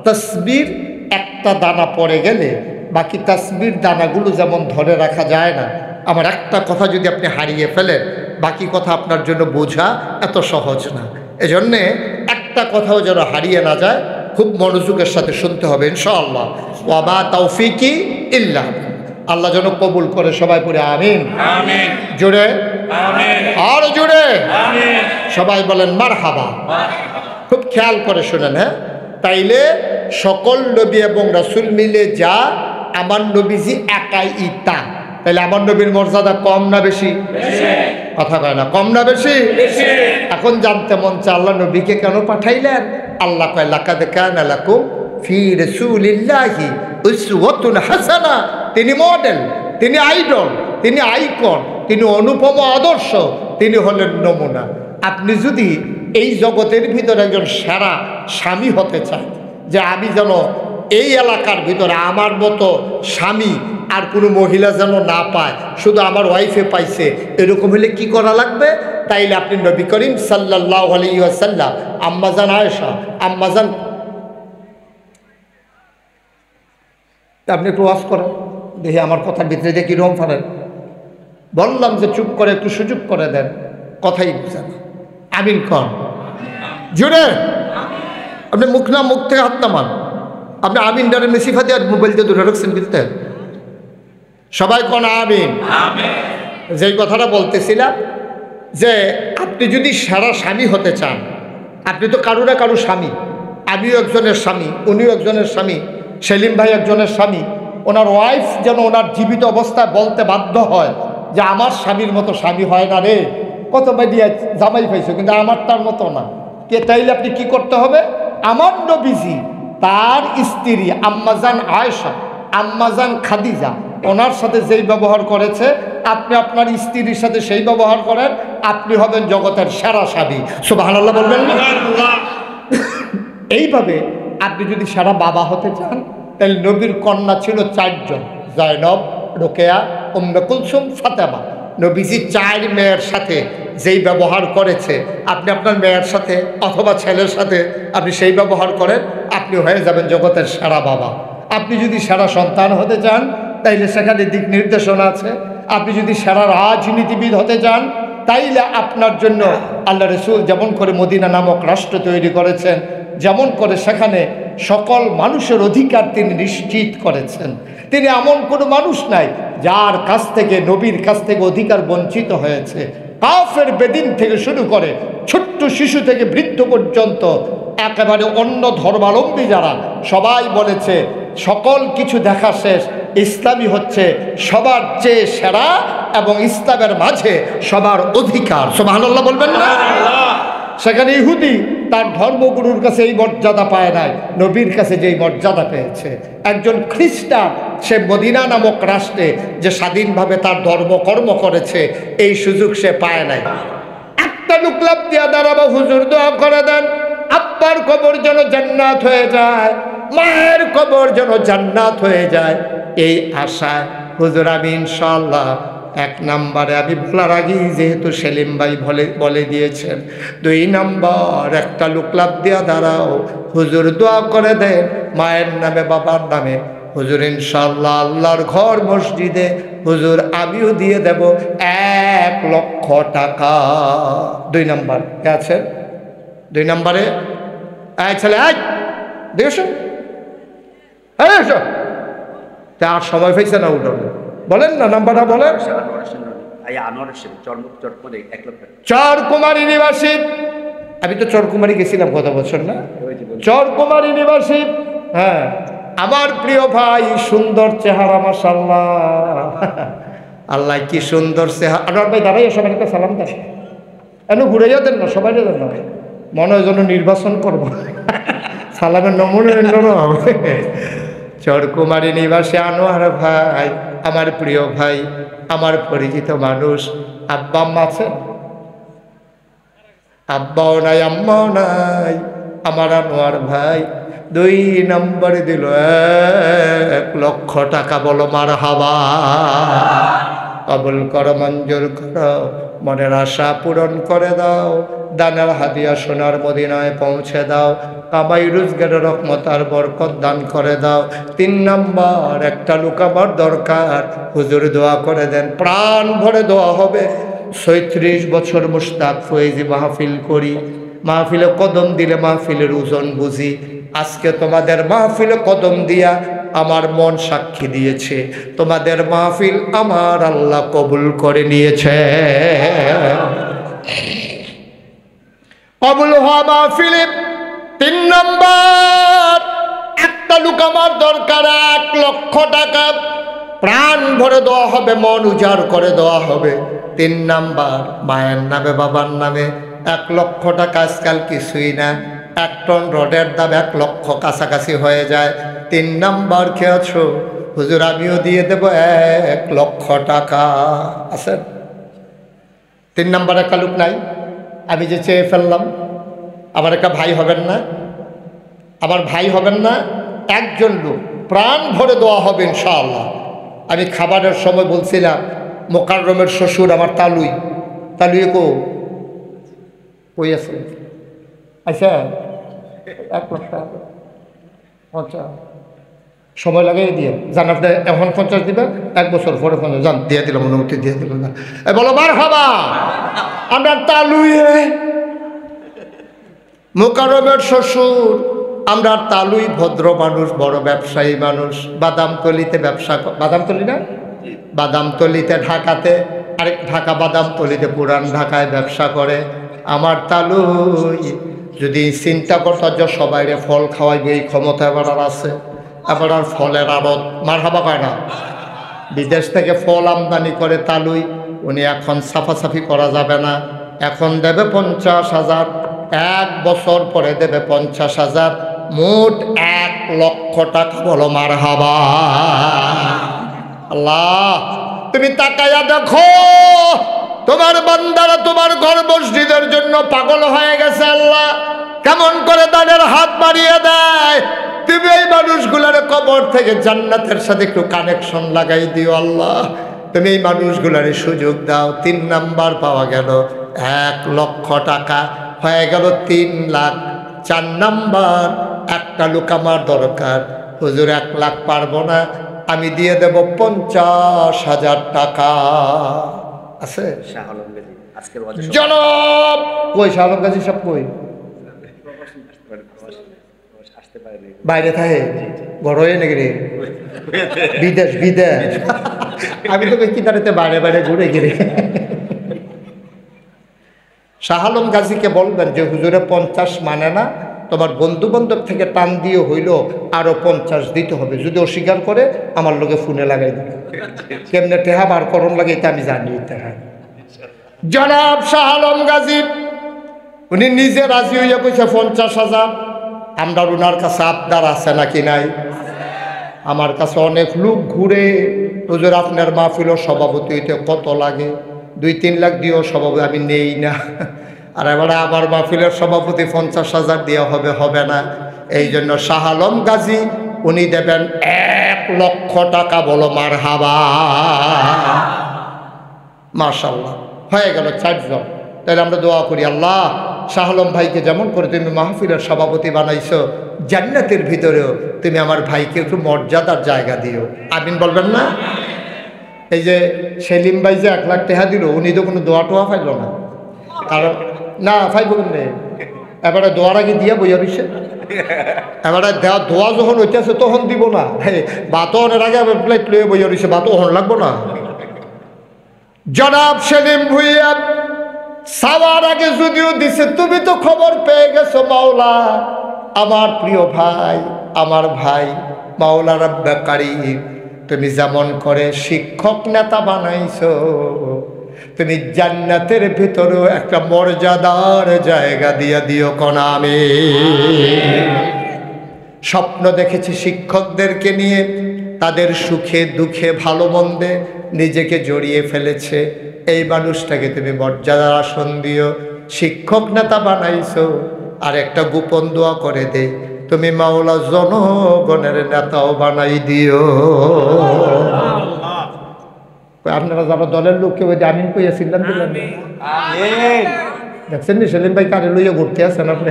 তাসবির একটা দানা পড়ে গেলে বাকি তাসবির দানাগুলো যেমন ধরে রাখা যায় না, আমার একটা কথা যদি আপনি হারিয়ে ফেলেন, বাকি কথা আপনার জন্য বোঝা এত সহজ না। এজন্যে একটা কথাও যেন হারিয়ে না যায়, খুব মনোযোগের সাথে শুনতে হবে ইনশাআল্লাহ। ওয়া মা তাওফিকি ইল্লা, আল্লাহ যেন কবুল করে, সবাই পড়ে আমিন। আমিন জোরে। আর জুড়ে সবাই বলেন মারহাবা। খুব খেয়াল করে শুনেন, হ্যাঁ? তাইলে সকল নবী এবং রাসূল মিলে যা, আমার নবীজি একাই তা। তাইলে আমার নবীর মর্যাদা কম না বেশি? কথা কয় না, কম না বেশি? এখন জানতে মন চায় আল্লাহ নবীকে কেন পাঠাইলেন? আল্লাহ কয় লাকাদ কানা লাকুম ফি রাসূলিল্লাহি উসওয়াতুন হাসানা। তিনি মডেল, তিনি আইডল, তিনি আইকন, তিনি অনুপম আদর্শ, তিনি হলেন নমুনা। আপনি যদি এই জগতের ভিতরে একজন সেরা স্বামী হতে চান, যে আমি যেন এই এলাকার ভিতরে আমার মতো স্বামী আর কোনো মহিলা যেন না পায়, শুধু আমার ওয়াইফে পাইছে, এরকম হলে কি করা লাগবে? তাইলে আপনি নবী করিম সাল্লাল্লাহু আলাইহি ওয়াসাল্লাম, আম্মাজান আয়েশা, আম্মাজান, আপনি একটু ওয়াজ করেন দেখি আমার কথার ভিতরে দিয়ে কীরকম পারেন। বললাম যে চুপ করে একটু সুযোগ করে দেন, কথাই বুঝেন। আমিন কন জুড়ে। আপনি মুখ না, মুখ থেকে হাত নামান। আপনি আমিন ডারে নসিফা দিয়ে মোবাইল দিয়ে দূরে রাখছেন কিন্তু। সবাই কোন আমিন। যেই কথাটা বলতেছিলাম, যে আপনি যদি সারা স্বামী হতে চান, আপনি তো কারো না কারো স্বামী, আমিও একজনের স্বামী, উনিও একজনের স্বামী, সেলিম ভাই একজনের স্বামী। ওনার ওয়াইফ যেন ওনার জীবিত অবস্থায় বলতে বাধ্য হয় যে আমার স্বামীর মতো স্বামী হয় না রে, কত বাদিয়া জামাই পাইছো কিন্তু আমার তার মতো না। কে তাইলে আপনি কি করতে হবে? আমার নবীজি তার স্ত্রী আম্মাজান আয়েশা, আম্মাজান খাদিজা, ওনার সাথে যেই ব্যবহার করেছে, আপনি আপনার স্ত্রীর সাথে সেই ব্যবহার করেন, আপনি হবেন জগতের সেরা স্বামী। সুবহানাল্লাহ বলবেন না? এইভাবে আপনি যদি সেরা বাবা হতে চান, তাহলে নবীর কন্যা ছিল 4 জন, জয়নব, রোকেয়া, উম্মে কুলসুম, ফাতেমা। নবীজি 4 মেয়ের সাথে যেই ব্যবহার করেছে, আপনি আপনার মেয়ের সাথে অথবা ছেলের সাথে আপনি সেই ব্যবহার করেন, আপনি হয়ে যাবেন জগতের সেরা বাবা। আপনি যদি সেরা সন্তান হতে চান, তাইলে সেখানে দিক নির্দেশনা আছে। আপনি যদি সেরা রাজনীতিবিদ হতে চান, তাইলে আপনার জন্য আল্লাহ রসুল যেমন করে মদিনা নামক রাষ্ট্র তৈরি করেছেন, যেমন করে সেখানে সকল মানুষের অধিকার তিনি নিশ্চিত করেছেন। তিনি এমন কোনো মানুষ নাই যার কাছ থেকে, নবীর কাছ থেকে অধিকার বঞ্চিত হয়েছে। কাফের বেদিন থেকে শুরু করে ছোট্ট শিশু থেকে বৃদ্ধ পর্যন্ত, একেবারে অন্য ধর্মাবলম্বী যারা, সবাই বলেছে সকল কিছু দেখা শেষ, ইসলামই হচ্ছে সবার চেয়ে সেরা এবং ইসলামের মাঝে সবার অধিকার। সুবহানাল্লাহ বলবেন না? সেখানে ইহুদি তার ধর্মগুরুর কাছে এই মর্যাদা পায় নাই, নবীর কাছে যেই মর্যাদা পেয়েছে। একজন খ্রিস্টান, সে মদিনা নামক রাষ্ট্রে যে স্বাধীনভাবে তার ধর্মকর্ম করেছে, এই সুযোগ সে পায় নাই। একটা লুকলাপ দিয়া দাঁড়াবো, হুজুর দোয়া করে দেন আব্বার কবর যেন জান্নাত হয়ে যায়, মায়ের কবর যেন জান্নাত হয়ে যায়, এই আশায় হুজুর আমি ইনশাআল্লাহ 1 নম্বরে আমি বলার আগেই যেহেতু সেলিম ভাই বলে দিয়েছেন, 2 নম্বর একটা লুকলাপ দিয়া দাঁড়াও, হুজুর দোয়া করে দেন মায়ের নামে, বাবার নামে, হুজুর ইনশাআল্লাহ আল্লাহর ঘর মসজিদে হুজুর আমিও দিয়ে দেব 1 লক্ষ টাকা। 2 নম্বর কে আছেন? 2 নম্বরে ছেলে দেখেছো, আর সময় পেয়েছে না উঠোনে, বলেন না নাম্বারটা বলেন। চরকুমারী নিবাসী, আমি তো চরকুমারী গেছিলাম গত বছর না, চরকুমারী নিবাসী। হ্যাঁ, আমার প্রিয় ভাই, সুন্দর চেহারা মাশাআল্লাহ, আল্লাহ কি সুন্দর চেহারা। আনোয়ার ভাই দাঁড়াইয়া সবাই একটা সালাম দেন, এনে ঘুরাইয়া দেন না, সবাই দেন না, মনে হয় যেন নির্বাচন করবো, সালামের নমুনা হবে। চরকুমারী নিবাসী আনোয়ার ভাই, আমার প্রিয় ভাই, আমার পরিচিত মানুষ। আব্বা আম্মা আছে? আব্বাও নাই আম্মাও নাই। আমার আনোয়ার ভাই 2 নম্বরে দিল 1 লক্ষ টাকা। বলো মারহাবা। কবুল করো, মঞ্জুর করো, মনের আশা পূরণ করে দাও, দানার হাদিয়া সোনার মদিনায় পৌঁছে দাও, কামাই রোজগারের রহমত আর বরকত দান করে দাও। 3 নম্বর একটা লোক আমার দরকার, হুজুর দোয়া করে দেন, প্রাণ ভরে দোয়া হবে। 36 বছর মুশতাক ফয়েজি মাহফিল করি, মাহফিলে কদম দিলে মাহফিলের ওজন বুঝি। আজকে তোমাদের মাহফিলে কদম দিয়া আমার মন সাক্ষী দিয়েছে, তোমাদের মাহফিল আমার আল্লাহ কবুল করে নিয়েছে। কবুল হওয়া মাহফিলে 3 নম্বর, একটা লোক আমার দরকার, 1 লক্ষ টাকা প্রাণ ভরে দেওয়া হবে, মন উজাড় করে দেওয়া হবে। 3 নাম্বার, মায়ের নামে বাবার নামে 1 লক্ষ টাকা আজকাল কিছুই না, 1 টন রডের দাম 1 লক্ষ কাছাকাছি হয়ে যায়। 3 নাম্বার খেয়েছো, হুজুর আমিও দিয়ে দেব 1 লক্ষ টাকা। আছেন? 3 নাম্বার একটা লোক নাই? আমি যে চেয়ে ফেললাম, আমার একটা ভাই হবেন না? আমার ভাই হবেন না? একজন লোক প্রাণ ভরে দেওয়া হবে ইনশাআল্লাহ। আমি খাবারের সময় বলছিলাম, মোকাররমের শ্বশুর আমার তালুই, তালুই কই আছে? আচ্ছা 1 লক্ষ টাকা 50 সময় লাগিয়ে দিয়ে জান, আপনি এখন 50 দিবেন, 1 বছর পরে 50 জান দিয়ে দিলাম, অনুমতি দিয়ে দিলাম না। বলো বার হবা, আমরা তালুই মোকাররমের শ্বশুর, আমরা তালুই ভদ্র মানুষ, বড় ব্যবসায়ী মানুষ, বাদামতলিতে ব্যবসা, বাদামতলি না, বাদামতলিতে ঢাকাতে, আরেক ঢাকা বাদামতলিতে পুরান ঢাকায় ব্যবসা করে আমার তালুই। যদি চিন্তা করতো যে সবাইরে ফল খাওয়াইবে এই ক্ষমতা এবার আর আছে, এবার আর ফলের আড়ত মারহাবা পায় না। বিদেশ থেকে ফল আমদানি করে তালুই, উনি এখন সাফাসাফি করা যাবে না, এখন দেবে 50,000, 1 বছর পরে দেবে 50,000, মোট 1 লক্ষ টাকা। বলো মারহাবা। আল্লাহ তুমি তাকায়া দেখো, তোমার বান্দারা তোমার ঘর মসজিদের জন্য পাগল হয়ে গেছে। আল্লাহ কেমন করে দানের হাত বাড়িয়ে দেয়। তুমি এই মানুষগুলোর কবর থেকে জান্নাতের সাথে একটু কানেকশন লাগাই দিও আল্লাহ। তুমি এই মানুষগুলোর সুযোগ দাও। 3 নাম্বার পাওয়া গেল, 1 লক্ষ টাকা হয়ে গেল 3 লাখ। 4 নাম্বার, একটা লোক আমার দরকার, হুজুর 1 লাখ পারবো না, আমি দিয়ে দেব 50,000 টাকা। আছে জনাব? কই শাহ আলম গাজী সব কই? বাইরে থাকে, বড় হয়ে নাকি রে? বিদেশ, বিদেশ। আমি তো কি দাঁড়াতে বাইরে বাইরে ঘুরে গিরে। শাহ আলম গাজীকে বলবেন যে হুজুরে 50 মানে না, তোমার বন্ধু বান্ধব থেকে টান দিয়ে হইল আরো 50 দিতে হবে। যদি অস্বীকার করে আমার লোকে ফোনে লাগাই দিবে। কেমনে টেহা বার করণ লাগে এটা আমি জানি। টেহা জনাব শাহ আলম গাজী উনি নিজে রাজি হইয়া কইছে 50,000। আমরা ওনার কাছে আবদার আছে নাকি নাই? আমার কাছে অনেক লোক ঘুরে, হুজুর আপনার মাহফিল সভাপতি হইতে কত লাগে? 2-3 লাখ দিয়েও সভাপতি আমি নেই না। আর এবারে আমার মাহফিলের সভাপতি 50,000 দেওয়া হবে, হবে না। এই জন্য শাহ আলম গাজী উনি দেবেন 1 লক্ষ টাকা। বলো মারহাবা। মাশাআল্লাহ, হয়ে গেল 4 জন। তাহলে আমরা দোয়া করি, আল্লাহ শাহ আলম ভাইকে যেমন করে তুমি মাহফিলের সভাপতি বানাইছো, জান্নাতের ভিতরেও তুমি আমার ভাইকে একটু মর্যাদার জায়গা দিও। আমিন বলবেন না? এই যে সেলিম ভাই যে 1 লাখ টাকা দিল, উনি তো কোনো দোয়া টোয়া পাইল না। কারণ না ফাইব কেমনে, এবারে দোয়ার আগে দিয়া বইয়া দিচ্ছে। এবারে দোয়া যখন হইতেছে তখন দিব না, বাতনের আগে প্লেট লয়ে বইয়া দিচ্ছে, বাতো হন লাগবো না। জনাব সেলিম ভুইয়া সাওয়ার আগে যদিও দিছে, তুমি তো খবর পেয়ে গেছো মাওলা, আমার প্রিয় ভাই, আমার ভাই মাওলা রাব্বে কারীম, তুমি যেমন করে শিক্ষক নেতা বানাইছো, তুমি জান্নাতের ভিতরেও একটা মর্যাদার জায়গা দিয়ে দিও কোনা। আমি স্বপ্ন দেখেছি শিক্ষকদেরকে নিয়ে, তাদের সুখে দুঃখে ভালো মন্দে নিজেকে জড়িয়ে ফেলেছে। এই মানুষটাকে তুমি মর্যাদার আসন দিও, শিক্ষক নেতা বানাইছো। আর একটা গোপন দোয়া করে দে, তুমি মাওলা জনগণের নেতাও বানাই দিও। আপনারা যারা দলের লোক কেউ আমিন কইয়া চিল্লান দিলেন, দেখছেন নি সেলিম ভাই কারে লইয়া ঘুরতে আছেন আপনি?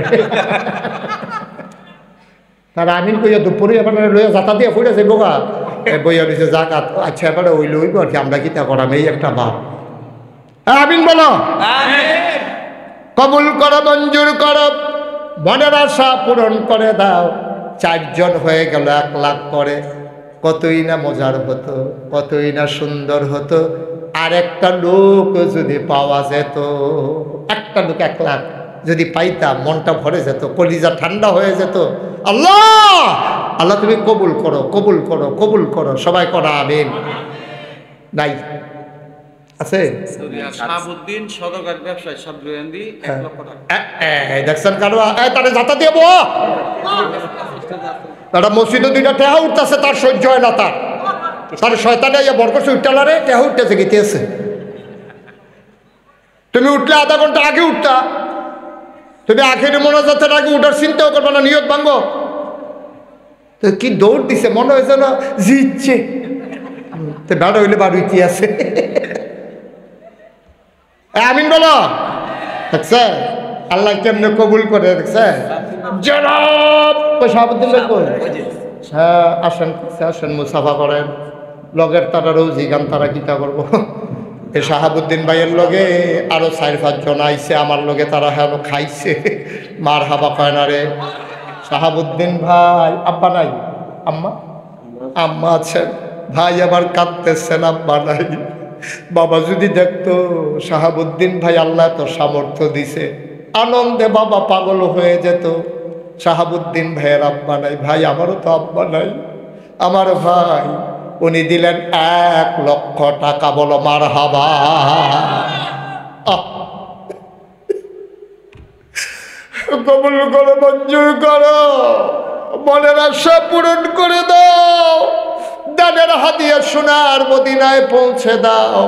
তারা আমিন কইয়া দুপুরে আপনারা লইয়া যাতা দিয়ে ফুটেছে বোকা বইয়া দিছে যাক। আচ্ছা এবারে ওই লইব আর কি, আমরা কি তা করাম? এই একটা ভাব। আমিন বলো। কবুল করো, মঞ্জুর করো, মনের আশা পূরণ করে দাও। 4 জন হয়ে গেল, 1 লাখ করে কতই না মজার হতো, কতই না সুন্দর হতো। আর একটা লোক যদি পাওয়া যেত, একটা লোক 1 লাখ যদি পাইতাম, মনটা ভরে যেত, কলিজা ঠান্ডা হয়ে যেত। আল্লাহ আল্লাহ তুমি কবুল করো, কবুল করো, কবুল করো, সবাই করো আমিন। নাই আছে শাহাবুদ্দিন সদকার ব্যবসায় সাবলুয়ান্দি 1 লক্ষ টাকা। দেখছেন কারো তারে যাতা দিয়ে তারা মসজিদে 2টা টেহা উঠতেছে, তার সহ্য হয় না, তার শয়তানে বরকস উঠটালারে টেহা উঠতেছে গিতেছে। তুমি উঠলে আধা ঘন্টা আগে উঠতা, তুমি আখেরি মোনাজাতের আগে উঠার চিন্তাও করবে না, নিয়ত ভাঙ্গো। তো কি দৌড় দিছে, মনে হয়েছে না জিতছে, তো বেড়া হইলে বাড়ি কি আছে। আমিন বলো, দেখছে আল্লাহ কেমনে কবুল করে, দেখছে জনাব শাহাবুদ্দিন ভাই কই? হ্যাঁ আসেন, আসেন, মুসাফা করেন। লগের তারা রোজি গান, তারা কিতা করবো। এই শাহাবুদ্দিন ভাইয়ের লগে আরো 4-5 জন আইছে আমার লগে, তারা হ্যাঁ খাইছে। মার হাবা কয় না রে। শাহাবুদ্দিন ভাই, আব্বা নাই? আম্মা? আম্মা আছেন। ভাই আবার কাঁদতেছেন, আব্বা নাই। বাবা যদি দেখতো শাহাবুদ্দিন ভাই আল্লাহ তো সামর্থ্য দিছে, আনন্দে বাবা পাগল হয়ে যেত। শাহাবুদ্দিন ভাইয়ের আব্বা নাই। ভাই আমারও তো আব্বা নাই। আমার ভাই উনি দিলেন 1 লক্ষ টাকা। বলো মার হাবা। কবুল করো, মঞ্জুর করো, মনের আশা পূরণ করে দাও, দানের হাদিয়া সোনার মদিনায় পৌঁছে দাও।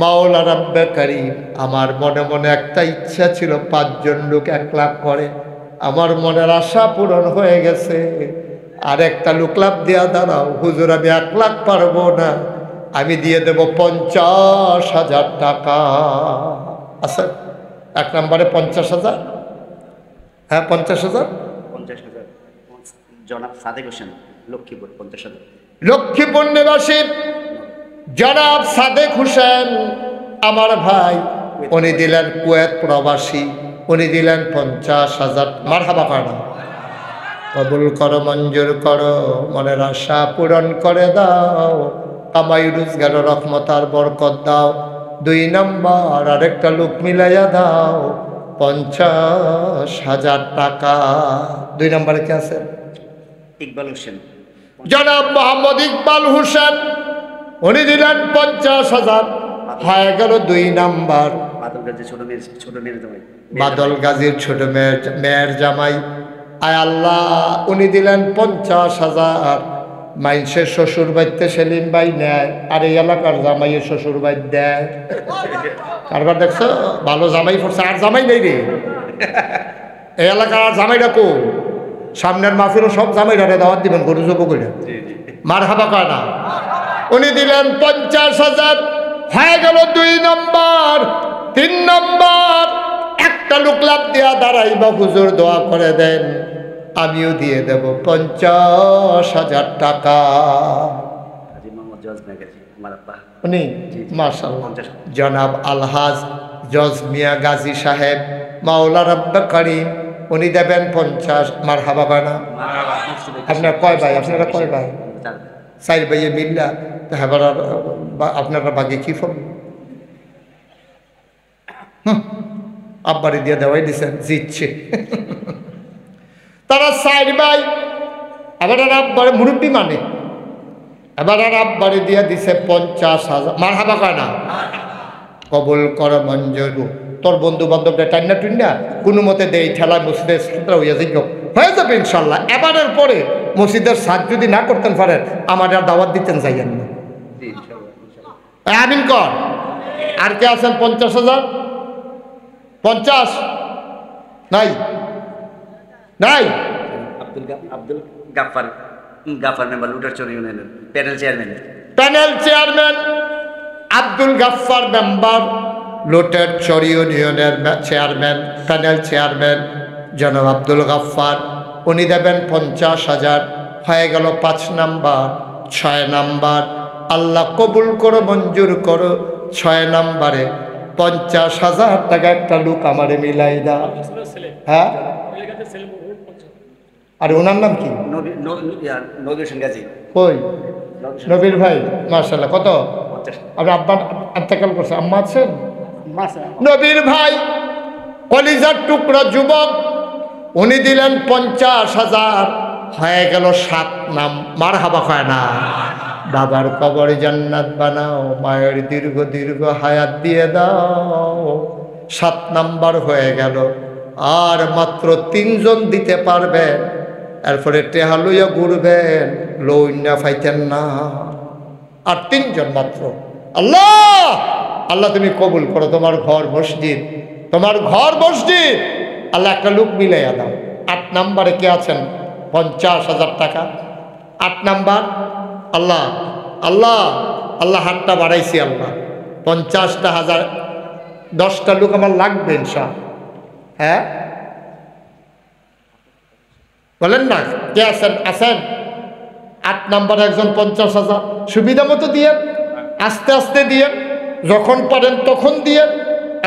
মাওলা রাব্বে কারীম, আমার মনে মনে একটা ইচ্ছা ছিল 5 জন লোক 1 লাখ করে। আমার মনের আশা পূরণ হয়ে গেছে। আর একটা লোক লাভ দিয়া দাঁড়াও। হুজুর আমি 1 লাখ পারবো না, আমি দিয়ে দেব 50,000 টাকা। আচ্ছা 1 নম্বরে 50,000। হ্যাঁ 50,000। 50,000 জনাব সাদেক হোসেন, লক্ষ্মীপুর। 50,000 লক্ষ্মীপুর নিবাসী জনাব সাদেক হোসেন আমার ভাই, উনি দিলেন কুয়েত প্রবাসী, উনি দিলেন 50,000। মারহাবা করেন। কবুল করো, মঞ্জুর করো, মনের আশা পূরণ করে দাও, কামাই রোজগার রহমত আর বরকত দাও। 2 নম্বর আরেকটা লোক মিলাইয়া দাও, 50,000 টাকা। 2 নম্বরে কে আছে? ইকবাল হোসেন। জনাব মোহাম্মদ ইকবাল হোসেন, উনি দিলেন 50,000। হয়ে গেল 2 নাম্বার। বাদল গাজী ছোট মেয়ের জামাই। বাদল গাজীর ছোট মেয়ের জামাই। আয় আল্লাহ, উনি দিলেন 50,000। মাইনসের শ্বশুর বাড়িতে সেলিম ভাই নেয়, আর এই এলাকার জামাইয়ের শ্বশুর বাড়ি দেয়। কারবার দেখছো ভালো জামাই পড়ছে, আর জামাই নেই রে এই এলাকার। আর জামাইটা কো? সামনের মাহফিলও সব জামাইরা দাওয়াত দিবেন, গরু জব করে। মার হাবা কয় না। উনি দিলেন 50,000। হয়ে গেল 2 নম্বর। 3 নম্বর একটা লোক লাভ দিয়া দাঁড়াইবা, হুজুর দোয়া করে দেন, আমিও দিয়ে দেব 50,000 টাকা। হাজী মোহাম্মদ জজ মিয়া গাজী, আমার আব্বা। উনি মাশাআল্লাহ জনাব আলহাজ জজ মিয়া গাজী সাহেব, মাওলা রাব্বে কারীম, উনি দেবেন 50। মারহাবা কয় না। আপনার কয় ভাই? আপনারা কয় ভাই? 4 ভাইয়ে মিল্লা। এবার আপনারা বাকি কি ফল? আব্বারি দিয়ে দেওয়াই দিচ্ছেন, জিতছে। তারা 4 ভাই। এবার আর আব্বারে মুরব্বী মানে, এবার আর আব্বারে দিয়ে দিছে 50,000। মারহাবা কয় না। কবুল কর, মঞ্জুর। তোর বন্ধু বান্ধবটা টান্না টুন্না কোনো মতে দেয়, ঠেলা মসজিদের হইয়া যাই হয়ে যাবে ইনশাল্লাহ। এবারের পরে মসজিদের সাজ যদি না করতেন পারেন, আমার আর দাওয়াত দিতেন যাইয়েন না। আমিন কর। আর কে আছেন? 50,000। 50 নাই? নাই? আব্দুল গাফার মেম্বার, লুটারচর ইউনিয়নের panel chairman. Panel chairman Abdul Gaffar member, Lutarchar ইউনিয়নের চেয়ারম্যান, প্যানেল চেয়ারম্যান জনাব আব্দুল গাফফার, উনি দেবেন 50,000। হয়ে গেল 5 নাম্বার। 6 নাম্বার আল্লাহ কবুল করো, মঞ্জুর করো। 6 নাম্বারে 50,000 টাকা একটা লোক আমারে মিলাই দাও। হ্যাঁ, আর ওনার নাম কি? নবী হোসেন গাজী। কই? নবীর ভাই মাশাআল্লাহ। কত? আপনি আব্বা আত্মাকাল করছে, আম্মা আছেন? নবীর ভাই কলিজার টুকরা যুবক, উনি দিলেন 50,000, হয়ে গেল 7 নাম। মারহাবা কয় না? বাবার কবরে জান্নাত বানাও, মায়ের দীর্ঘ দীর্ঘ হায়াত দিয়ে দাও। 7 নাম্বার হয়ে গেল। আর মাত্র 3 জন দিতে পারবেন। এরপরে টেহা লইয়া ঘুরবেন, লইনা ফাইতেন না। আর 3 জন মাত্র। আল্লাহ আল্লাহ তুমি কবুল করো, তোমার ঘর মসজিদ, তোমার ঘর মসজিদ। আল্লাহ একটা লোক মিলাইয়া দাও। 8 নাম্বারে কে আছেন? 50,000 টাকা। 8 নাম্বার। আল্লাহ আল্লাহ আল্লাহ, হাতটা বাড়াইছি আল্লাহ। 50,000, 10টা লোক আমার লাগবে ইনশাআল্লাহ। হ্যাঁ বলেন না, কে আছেন? আছেন? 8 নাম্বারে একজন 50,000 সুবিধা মতো দিয়েন, আস্তে আস্তে দিয়েন, যখন পারেন তখন দিয়েন।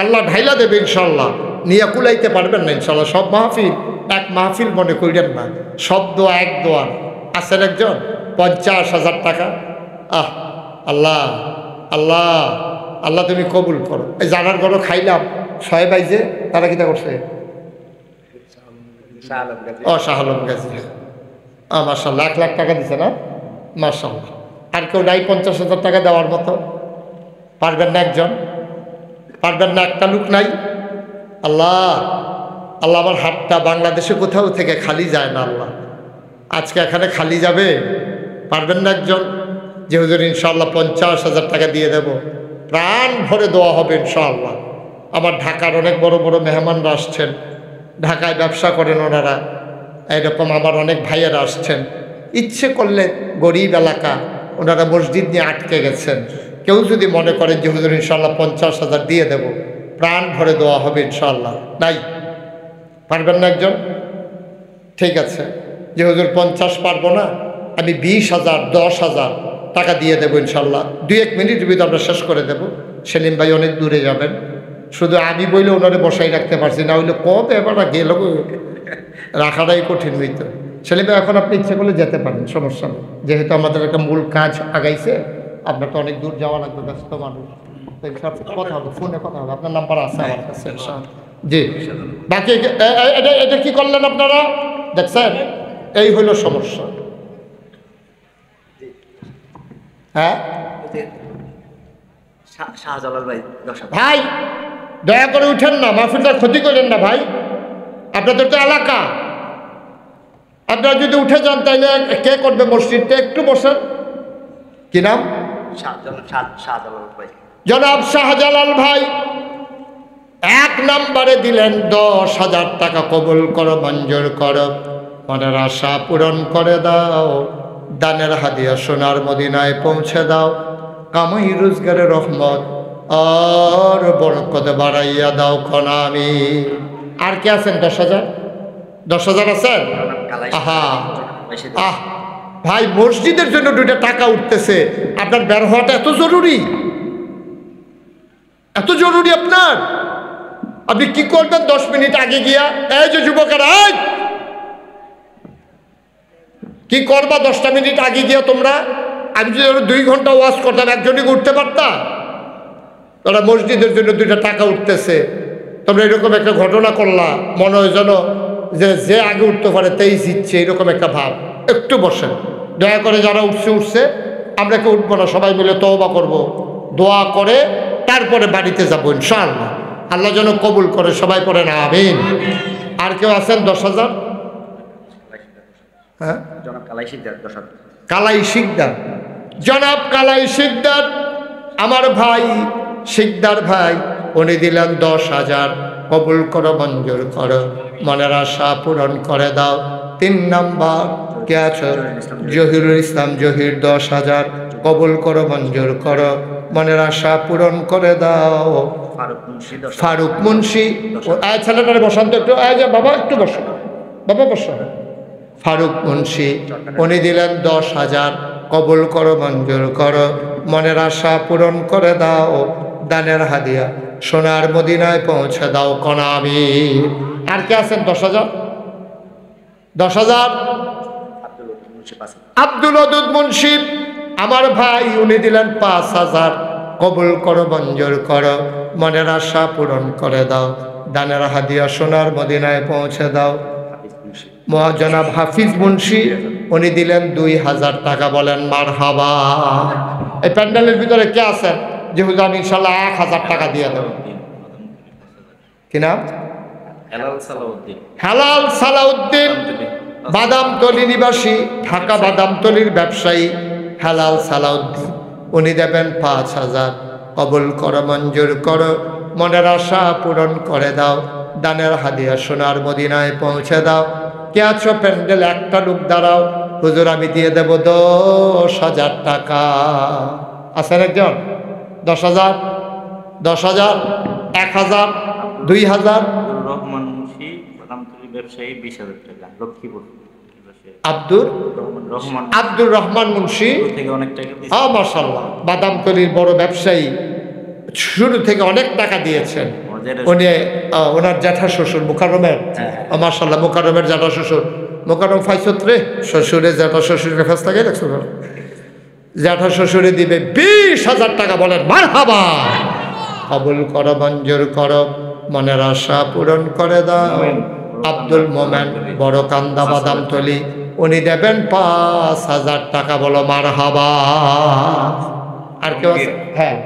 আল্লাহ ঢাইলা দেবে ইনশাল্লাহ। নিয়ে কুলাইতে পারবেন না ইনশাল্লাহ। সব মাহফিল এক মাহফিল মনে করিলেন না, সব দোয়া এক দোয়া। আছেন একজন 50,000 টাকা। আহ আল্লাহ আল্লাহ আল্লাহ তুমি কবুল করো। এই জানার ঘরও খাইলাম 6 বাইজে, তারা কিতা করছে? ও শাহ আলম গাজী। মাশাআল্লাহ, 1 লাখ টাকা দিছে না? মাশাআল্লাহ। আর কেউ নাই 50,000 টাকা দেওয়ার মতো? পারবেন না একজন? পারবেন না? একটা লোক নাই? আল্লাহ আল্লাহ, আমার হাতটা বাংলাদেশে কোথাও থেকে খালি যায় না আল্লাহ, আজকে এখানে খালি যাবে। পারবেন না একজন? যে হুজুর ইনশাআল্লাহ 50,000 টাকা দিয়ে দেব, প্রাণ ভরে দোয়া হবে ইনশাআল্লাহ। আমার ঢাকার অনেক বড় বড় মেহমানরা আসছেন, ঢাকায় ব্যবসা করেন ওনারা, এইরকম আমার অনেক ভাইয়েরা আসছেন। ইচ্ছে করলে গরিব এলাকা, ওনারা মসজিদ নিয়ে আটকে গেছেন। কেউ যদি মনে করেন যে হুজুর ইনশাআল্লাহ 50,000 দিয়ে দেব, প্রাণ ভরে দেওয়া হবে ইনশাআল্লাহ। নাই? পারবেন না একজন? ঠিক আছে, যে হুজুর 50 পারবো না, আমি 20,000, 10,000 টাকা দিয়ে দেবো ইনশাআল্লাহ। 2-1 মিনিটের ভিতরে আমরা শেষ করে দেব। সেলিম ভাই অনেক দূরে যাবেন, শুধু আমি বইলে ওনারে বসাই রাখতে পারছি না, হইলে কত এবার গেল, রাখাটাই কঠিন হইত। সেলিম ভাই এখন আপনি ইচ্ছে করলে যেতে পারেন, সমস্যা নেই। যেহেতু আমাদের একটা মূল কাজ আগাইছে, আপনার তো অনেক দূর যাওয়া লাগবে, ব্যস্ত মানুষ। কথা হবে, ফোনে কথা হবে, আপনার নাম্বার আছে আমার কাছে জি। বাকি এটা কি করলেন আপনারা দেখছেন? এই হইল সমস্যা। হ্যাঁ শাহজালাল ভাই, ভাই দয়া করে উঠেন না, মাহফিলটা ক্ষতি করেন না ভাই, আপনাদের তো এলাকা। আপনারা যদি উঠে যান তাইলে কে করবে মসজিদটা? একটু বসেন। কি নাম? শাহজালাল ভাই। জনাব শাহজালাল ভাই 1 নাম্বারে দিলেন 10,000 টাকা। কবুল করো, মঞ্জুর করো, মনের আশা পূরণ করে দাও। দানের হাদিয়া সোনার মদিনায় পৌঁছে দাও। কামাই রোজগারের রহমত আর বরকত বাড়াইয়া দাও খনা আমি। আর কে আছেন? 10,000? 10,000 আছেন? আহা আহ ভাই, মসজিদের জন্য 2টা টাকা উঠতেছে, আপনার বের হওয়াটা এত জরুরি, এত জরুরি আপনার। আপনি কি করবেন 10 মিনিট আগে গিয়া? এই যে যুবকেরা, কি করবা 10টা মিনিট আগে গিয়া তোমরা? আমি যদি 2 ঘন্টা ওয়াজ করতাম, একজনই উঠতে পারতা? তোরা মসজিদের জন্য 2টা টাকা উঠতেছে, তোমরা এরকম একটা ঘটনা করলা, মনে হয় যেন যে আগে উঠতে পারে তাই জিতছে, এরকম একটা ভাব। একটু বসেন দয়া করে, যারা উঠছে, আমরা কেউ উঠবো না, সবাই মিলে তওবা করব, দোয়া করে তারপরে বাড়িতে যাবো ইনশাআল্লাহ। আল্লাহ যেন কবুল করে, সবাই করে না আমিন। আর কেউ আছেন 10,000? হ্যাঁ, জনাব কালাই শিকদার, 10,000। কালাই শিকদার, জনাব কালাই শিকদার আমার ভাই, শিকদার ভাই, উনি দিলেন 10,000। কবুল করো, মঞ্জুর করো, মনের আশা পূরণ করে দাও। 3 নাম্বার কে আছো? জহিরুল ইসলাম জহির, 10,000। কবুল করো, মঞ্জুর করো, মনের আশা পূরণ করে দাও। ফারুক মুন্সি, ছেলেটারে বসান্ত একটু, বাবা একটু বসো, বাবা বসো। ফারুক মুন্সি, উনি দিলেন 10,000। কবুল করো, মঞ্জুর করো, মনের আশা পূরণ করে দাও। দানের হাদিয়া সোনার মদিনায় পৌঁছে দাও কনা আমি। আর কে আছেন 10,000? 10,000? আব্দুল ওদুদ মুন্সি আমার ভাই উনি দিলেন 5,000, কবুল করো, মঞ্জুর করো, মনের আশা পূরণ করে দাও, দানের হাদিয়া সোনার মদিনায় পৌঁছে দাও। জনাব হাফিজ মুন্সি উনি দিলেন 2,000 টাকা, বলেন মারহাবা। এই প্যান্ডেলের ভিতরে কে আছেন যে হুজুর আমি ইনশাল্লাহ 1,000 টাকা দিয়ে দেব? কি নাম? হেলাল সালাউদ্দিন, বাদামতলী নিবাসী, ঢাকা বাদামতলীর ব্যবসায়ী হেলাল সালাউদ্দিন, উনি দেবেন 5,000। কবুল করো, মঞ্জুর করো, মনের আশা পূরণ করে দাও, দানের হাদিয়া সোনার মদিনায় পৌঁছে দাও। কে আছো প্যান্ডেল? একটা লোক দাঁড়াও, হুজুর আমি দিয়ে দেব 10,000 টাকা। আছেন একজন? 10,000, 10,000, 1,000, 2,000? রহমান মুন্সি, বাদামতলী ব্যবসায়ী, 20,000 টাকা, লক্ষ্মীপুর। আব্দুর রহমান মুন্সি থেকে অনেক টাকা। মাশাআল্লাহ, বাদামতলীর বড় ব্যবসায়ী, শুরু থেকে অনেক টাকা দিয়েছেন। উনি ওনার জ্যাঠা শ্বশুর মুকাররমের, মাশাআল্লাহ, মুকাররমের জ্যাঠা শ্বশুর। মুকাররম ফাইসত রে, শ্বশুরে জ্যাঠা শ্বশুরের ফেস লাগে দেখছো? জ্যাঠা শ্বশুরে দিবে 20,000 টাকা, বলেন মারহাবা। কবুল করো, মঞ্জুর করো, মনের আশা পূরণ করে দাও। আব্দুল মোমেন, বড় কান্দা, বাদামতলী, উনি দেবেন 5,000 টাকা, বলো মারহাবা। আর কেউ আছে? হ্যাঁ,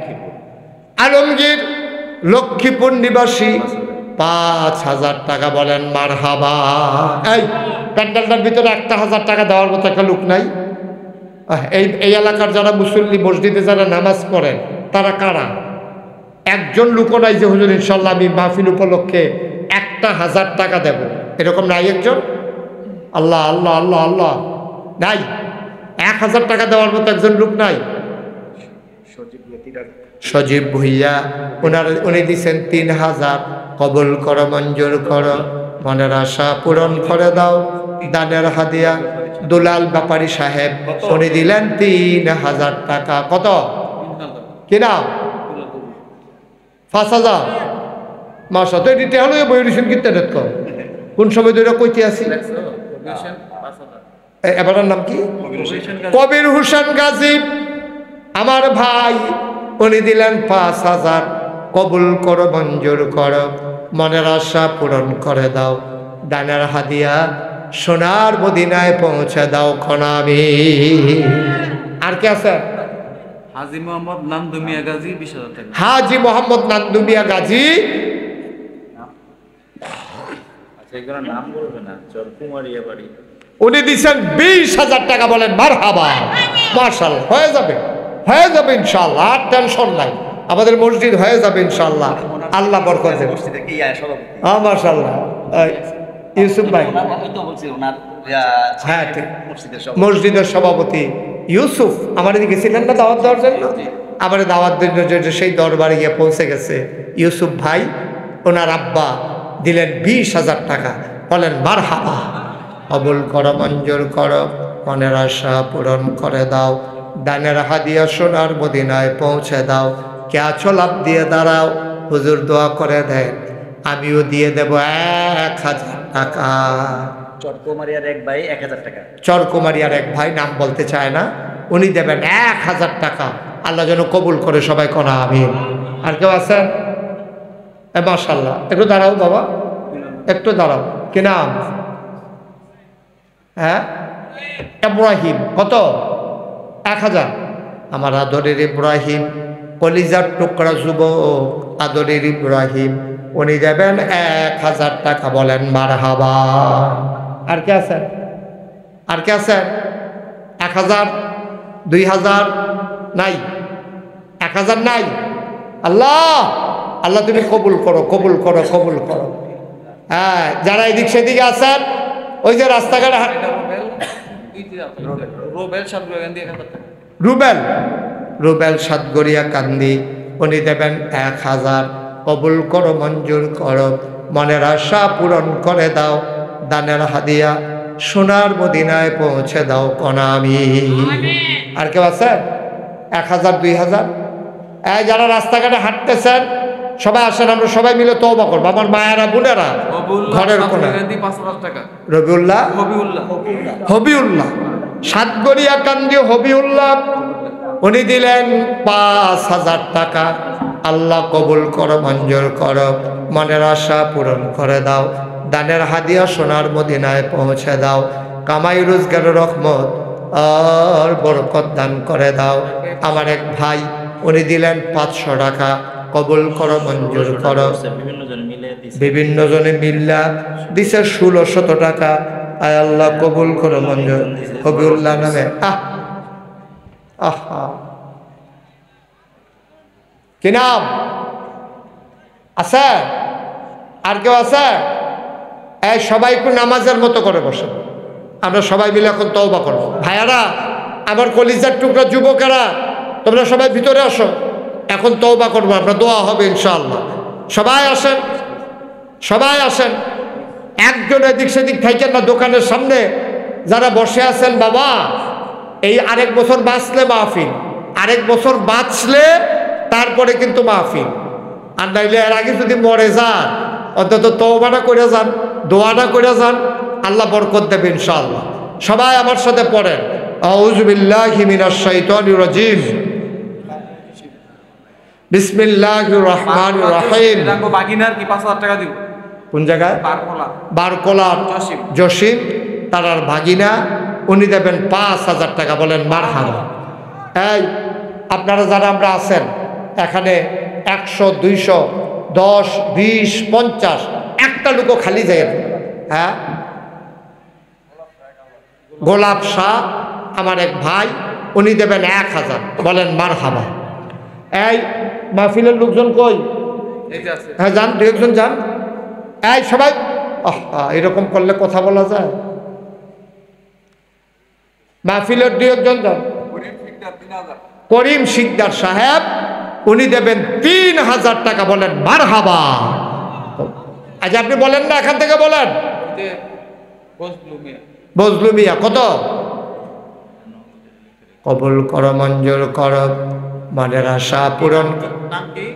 আলমগীর, লক্ষ্মীপুর নিবাসী, 5,000 টাকা, বলেন মারহাবা। এই প্যান্ডেলটার ভিতরে 1,000 টাকা দেওয়ার মতো একটা লোক নাই? এই এলাকার যারা মুসল্লি, মসজিদে যারা নামাজ পড়েন, তারা কারা? একজন লোকও নাই যে হুজুর ইনশাল্লাহ আমি মাহফিল উপলক্ষে 1,000 টাকা দেব, এরকম নাই একজন? আল্লাহ আল্লাহ আল্লাহ আল্লাহ, নাই? 1,000 টাকা দেওয়ার মতো একজন লোক নাই? সজীব ভুইয়া, উনি দিচ্ছেন 3,000। কবুল করো, মঞ্জুর করো, মনের আশা পূরণ করে দাও, দানের হাদিয়া। দুলাল ব্যাপারী সাহেব, উনি দিলেন 3,000 টাকা। কত? কিনা? 5,000। মাসা তো এটি হলো বই রিসেন কিনতে কর, কোন সময় ধরে কইতে আসি? এবার নাম কি? কবির হোসেন গাজী, আমার ভাই, উনি দিলেন 5,000। কবুল করো, মঞ্জুর করো, মনের আশা পূরণ করে দাও, দানের হাদিয়া সোনার মদিনায় পৌঁছে দাও খনামি। আর কে আছে? হাজী মোহাম্মদ নান্দুমিয়া গাজী, 20,000 টাকা। হাজী মোহাম্মদ নান্দুমিয়া গাজী, নাম বলবে না, চরকুমারিয়া বাড়ি, উনি দিচ্ছেন 20,000 টাকা, বলেন মারহাবা। মাশাআল্লাহ, হয়ে যাবে, হয়ে যাবে ইনশাআল্লাহ, আর টেনশন নাই, আমাদের মসজিদ হয়ে যাবে ইনশাআল্লাহ, আল্লাহ বরকত দেবে। মাশাআল্লাহ। ইউসুফ ভাই, হ্যাঁ ঠিক, মসজিদের সভাপতি ইউসুফ, আমার এদিকে ছিলেন না দাওয়াত দেওয়ার জন্য? আমার দাওয়াত দেওয়ার জন্য সেই দরবারে গিয়ে পৌঁছে গেছে ইউসুফ ভাই, ওনার আব্বা দিলেন 20,000 টাকা, বলেন মারহাবা। কবুল করো, মঞ্জুর করো, মনের আশা পূরণ করে দাও, দানের হাদিয়া সোনার মদিনায় পৌঁছে দাও। কে আছো? লাভ দিয়ে দাঁড়াও, হুজুর দোয়া করে দেন, আমিও দিয়ে দেব 1,000 টাকা। চরকুমারিয়ার এক ভাই 1,000 টাকা। চরকুমারিয়ার এক ভাই, নাম বলতে চায় না, উনি দেবেন 1,000 টাকা। আল্লাহ যেন কবুল করে, সবাই কোনা আমিন। আর কেউ আছেন? মাশাআল্লাহ, একটু দাঁড়াও বাবা, একটু দাঁড়াও। কি নাম? হ্যাঁ, ইব্রাহিম। কত? 1,000। আমার আদরের ইব্রাহিম, কলিজার টুকরা যুবক, আদরের ইব্রাহিম, উনি দেবেন 1,000 টাকা, বলেন মারহাবা। আর কে আছেন? আর কে আছেন? 1,000, 2,000 নাই? 1,000 নাই? আল্লাহ আল্লাহ তুমি কবুল করো, কবুল করো, কবুল করো। হ্যাঁ, যারা এদিক সেদিকে আছেন, ওই যে রাস্তাঘাটে রুবেল, রুবেল সাতগড়িয়া কান্দি, উনি দেবেন 1,000। কবুল করো, মঞ্জুর করো, মনের আশা পূরণ করে দাও, দানের হাদিয়া সোনার মদিনায় পৌঁছে দাও কোনামি। আর কেউ আছে? 1,000, 2,000? যারা রাস্তাঘাটে হাঁটতেছেন সবাই আসেন, আমরা সবাই মিলে তওবা করবো। আমার মায়েরা, বোনেরা, ঘরের কোণে। রবিউল্লাহ, হবিউল্লাহ, সাতগড়িয়া কান্দি হবিউল্লাহ, উনি দিলেন 5,000 টাকা। আল্লাহ কবুল করো, মঞ্জুর করো, মনের আশা পূরণ করে দাও, দানের হাদিয়া সোনার মদিনায় পৌঁছে দাও, কামাই রোজগারের রহমত আর বরকত দান করে দাও। আমার এক ভাই উনি দিলেন 500 টাকা, কবুল করো, মঞ্জুর করো। বিভিন্ন জনে মিল্লা দিছে 1600 টাকা। আয় আল্লাহ কবুল করো, মঞ্জুর। হবিউল্লাহ নামে আহা কি নাম আছে? আর কেউ আছে? এই সবাই একটু নামাজের মতো করে বসে, আমরা সবাই মিলে এখন তওবা করবো। ভাইয়ারা, আমার কলিজার টুকরা যুবকেরা, তোমরা সবাই ভিতরে আসো, এখন তওবা করবো আমরা, দোয়া হবে ইনশাআল্লাহ। সবাই আসেন, সবাই আসেন। একজন এদিক সেদিক থাকেন না দোকানের সামনে যারা বসে আছেন। বাবা, এই আরেক বছর বাঁচলে মাহফিল, আরেক বছর বাঁচলে তারপরে কিন্তু মাহফিল। আর নাইলে এর আগে যদি মরে যান, অন্তত তওবাটা করে যান, দোয়াটা করে যান, আল্লাহ বরকত দেবে ইনশাআল্লাহ। সবাই আমার সাথে পড়েন, আউযু বিল্লাহি মিনাশ শাইতানির রাজিম, বিসমিল্লাহির রহমানির রহিম। বাগিনার কি 5,000 টাকা দিব? কোন জায়গায়? বারকোলার জসিম তারার ভাগিনা, উনি দেবেন 5,000 টাকা। বলেন মারহাবা। এই আপনারা যারা আমরা আছেন এখানে 100, 200, 10, 20, 50 একটা লোকও খালি যায়। হ্যাঁ, গোলাপ শাহ আমার এক ভাই, উনি দেবেন 1000। বলেন মারহাবা। এই মাহফিলের লোকজন কই? হ্যাঁ যান, দু একজন যান। এই সবাই এরকম করলে কথা বলা যায়? মাহফিলের দু একজন যান। করিম শিকদার সাহেব, উনি দেবেন 3000 টাকা। বলেন মারহাবা। আজ আপনি বলেন না, এখান থেকে বলেন। বজলু মিয়া কত? কবুল করো, মঞ্জুর করো, মনের আশা পূরণ। নাম কি?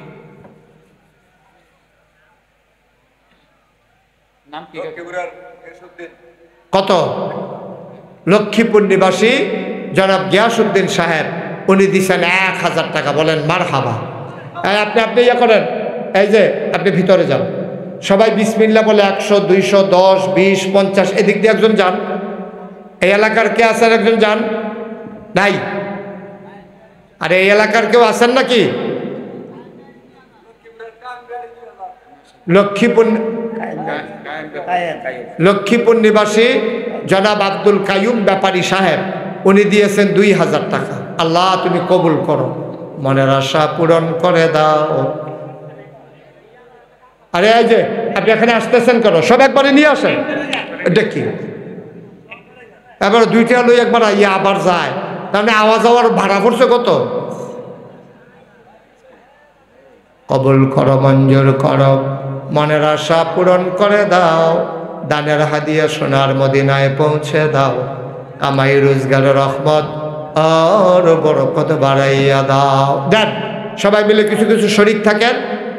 নাম কি? কত? লক্ষ্মীপুর নিবাসী জনাব গিয়াসউদ্দিন সাহেব, উনি দিচ্ছেন 1000 টাকা। বলেন মারহাবা। আপনি ইয়ে করেন, এই যে আপনি ভিতরে যান, সবাই বিসমিল্লাহ বলে 100, 200, 10, 20, 50 এদিক দিয়ে একজন যান। এই এলাকার কে আছেন? একজন যান। নাই? আরে এই এলাকার কেউ আছেন নাকি? লক্ষ্মীপুর নিবাসী জনাব আব্দুল কাইয়ুম ব্যাপারী সাহেব, উনি দিয়েছেন 2000 টাকা। আল্লাহ তুমি কবুল করো, মনের আশা পূরণ করে দাও। আরে এই যে আপনি এখানে আসতেছেন কেন? সব একবারে নিয়ে আসেন। এটা কি এবার 2টা লই একবার ইয়ে আবার যায়, তাহলে আওয়াজ আওয়ার ভাড়া পড়ছে কত? কবুল করো, মঞ্জুর করো, মনের আশা পূরণ করে দাও, দানের হাদিয়া সোনার মদিনায় পৌঁছে দাও, কামাই রোজগারের রহমত আর বরকত বাড়াইয়া দাও। দেন সবাই মিলে কিছু কিছু শরীক থাকেন,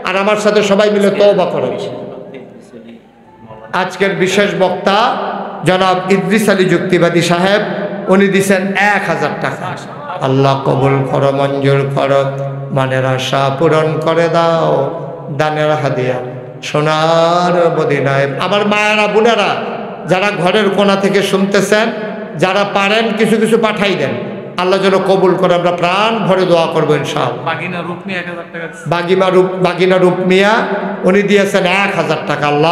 আর আমার সাথে সবাই মিলে তওবা করেন। আজকের বিশেষ বক্তা জনাব ইদ্রিস আলী যুক্তিবাদী সাহেব, উনি দিচ্ছেন 1000 টাকা। আল্লাহ কবুল করো, মঞ্জুর করো, মনের আশা পূরণ করে দাও, দানের হাদিয়া সোনার মদিনায়। আমার মায়েরা বোনেরা যারা ঘরের কোণা থেকে শুনতেছেন, যারা পারেন কিছু কিছু পাঠাই দেন, আল্লাহ যেন কবুল করে। আমরা প্রাণ ভরে দোয়া করবো ইনশাআল্লাহ। বাগিনা রূপ মিয়া উনি দিয়েছেন 1000 টাকা। আল্লাহ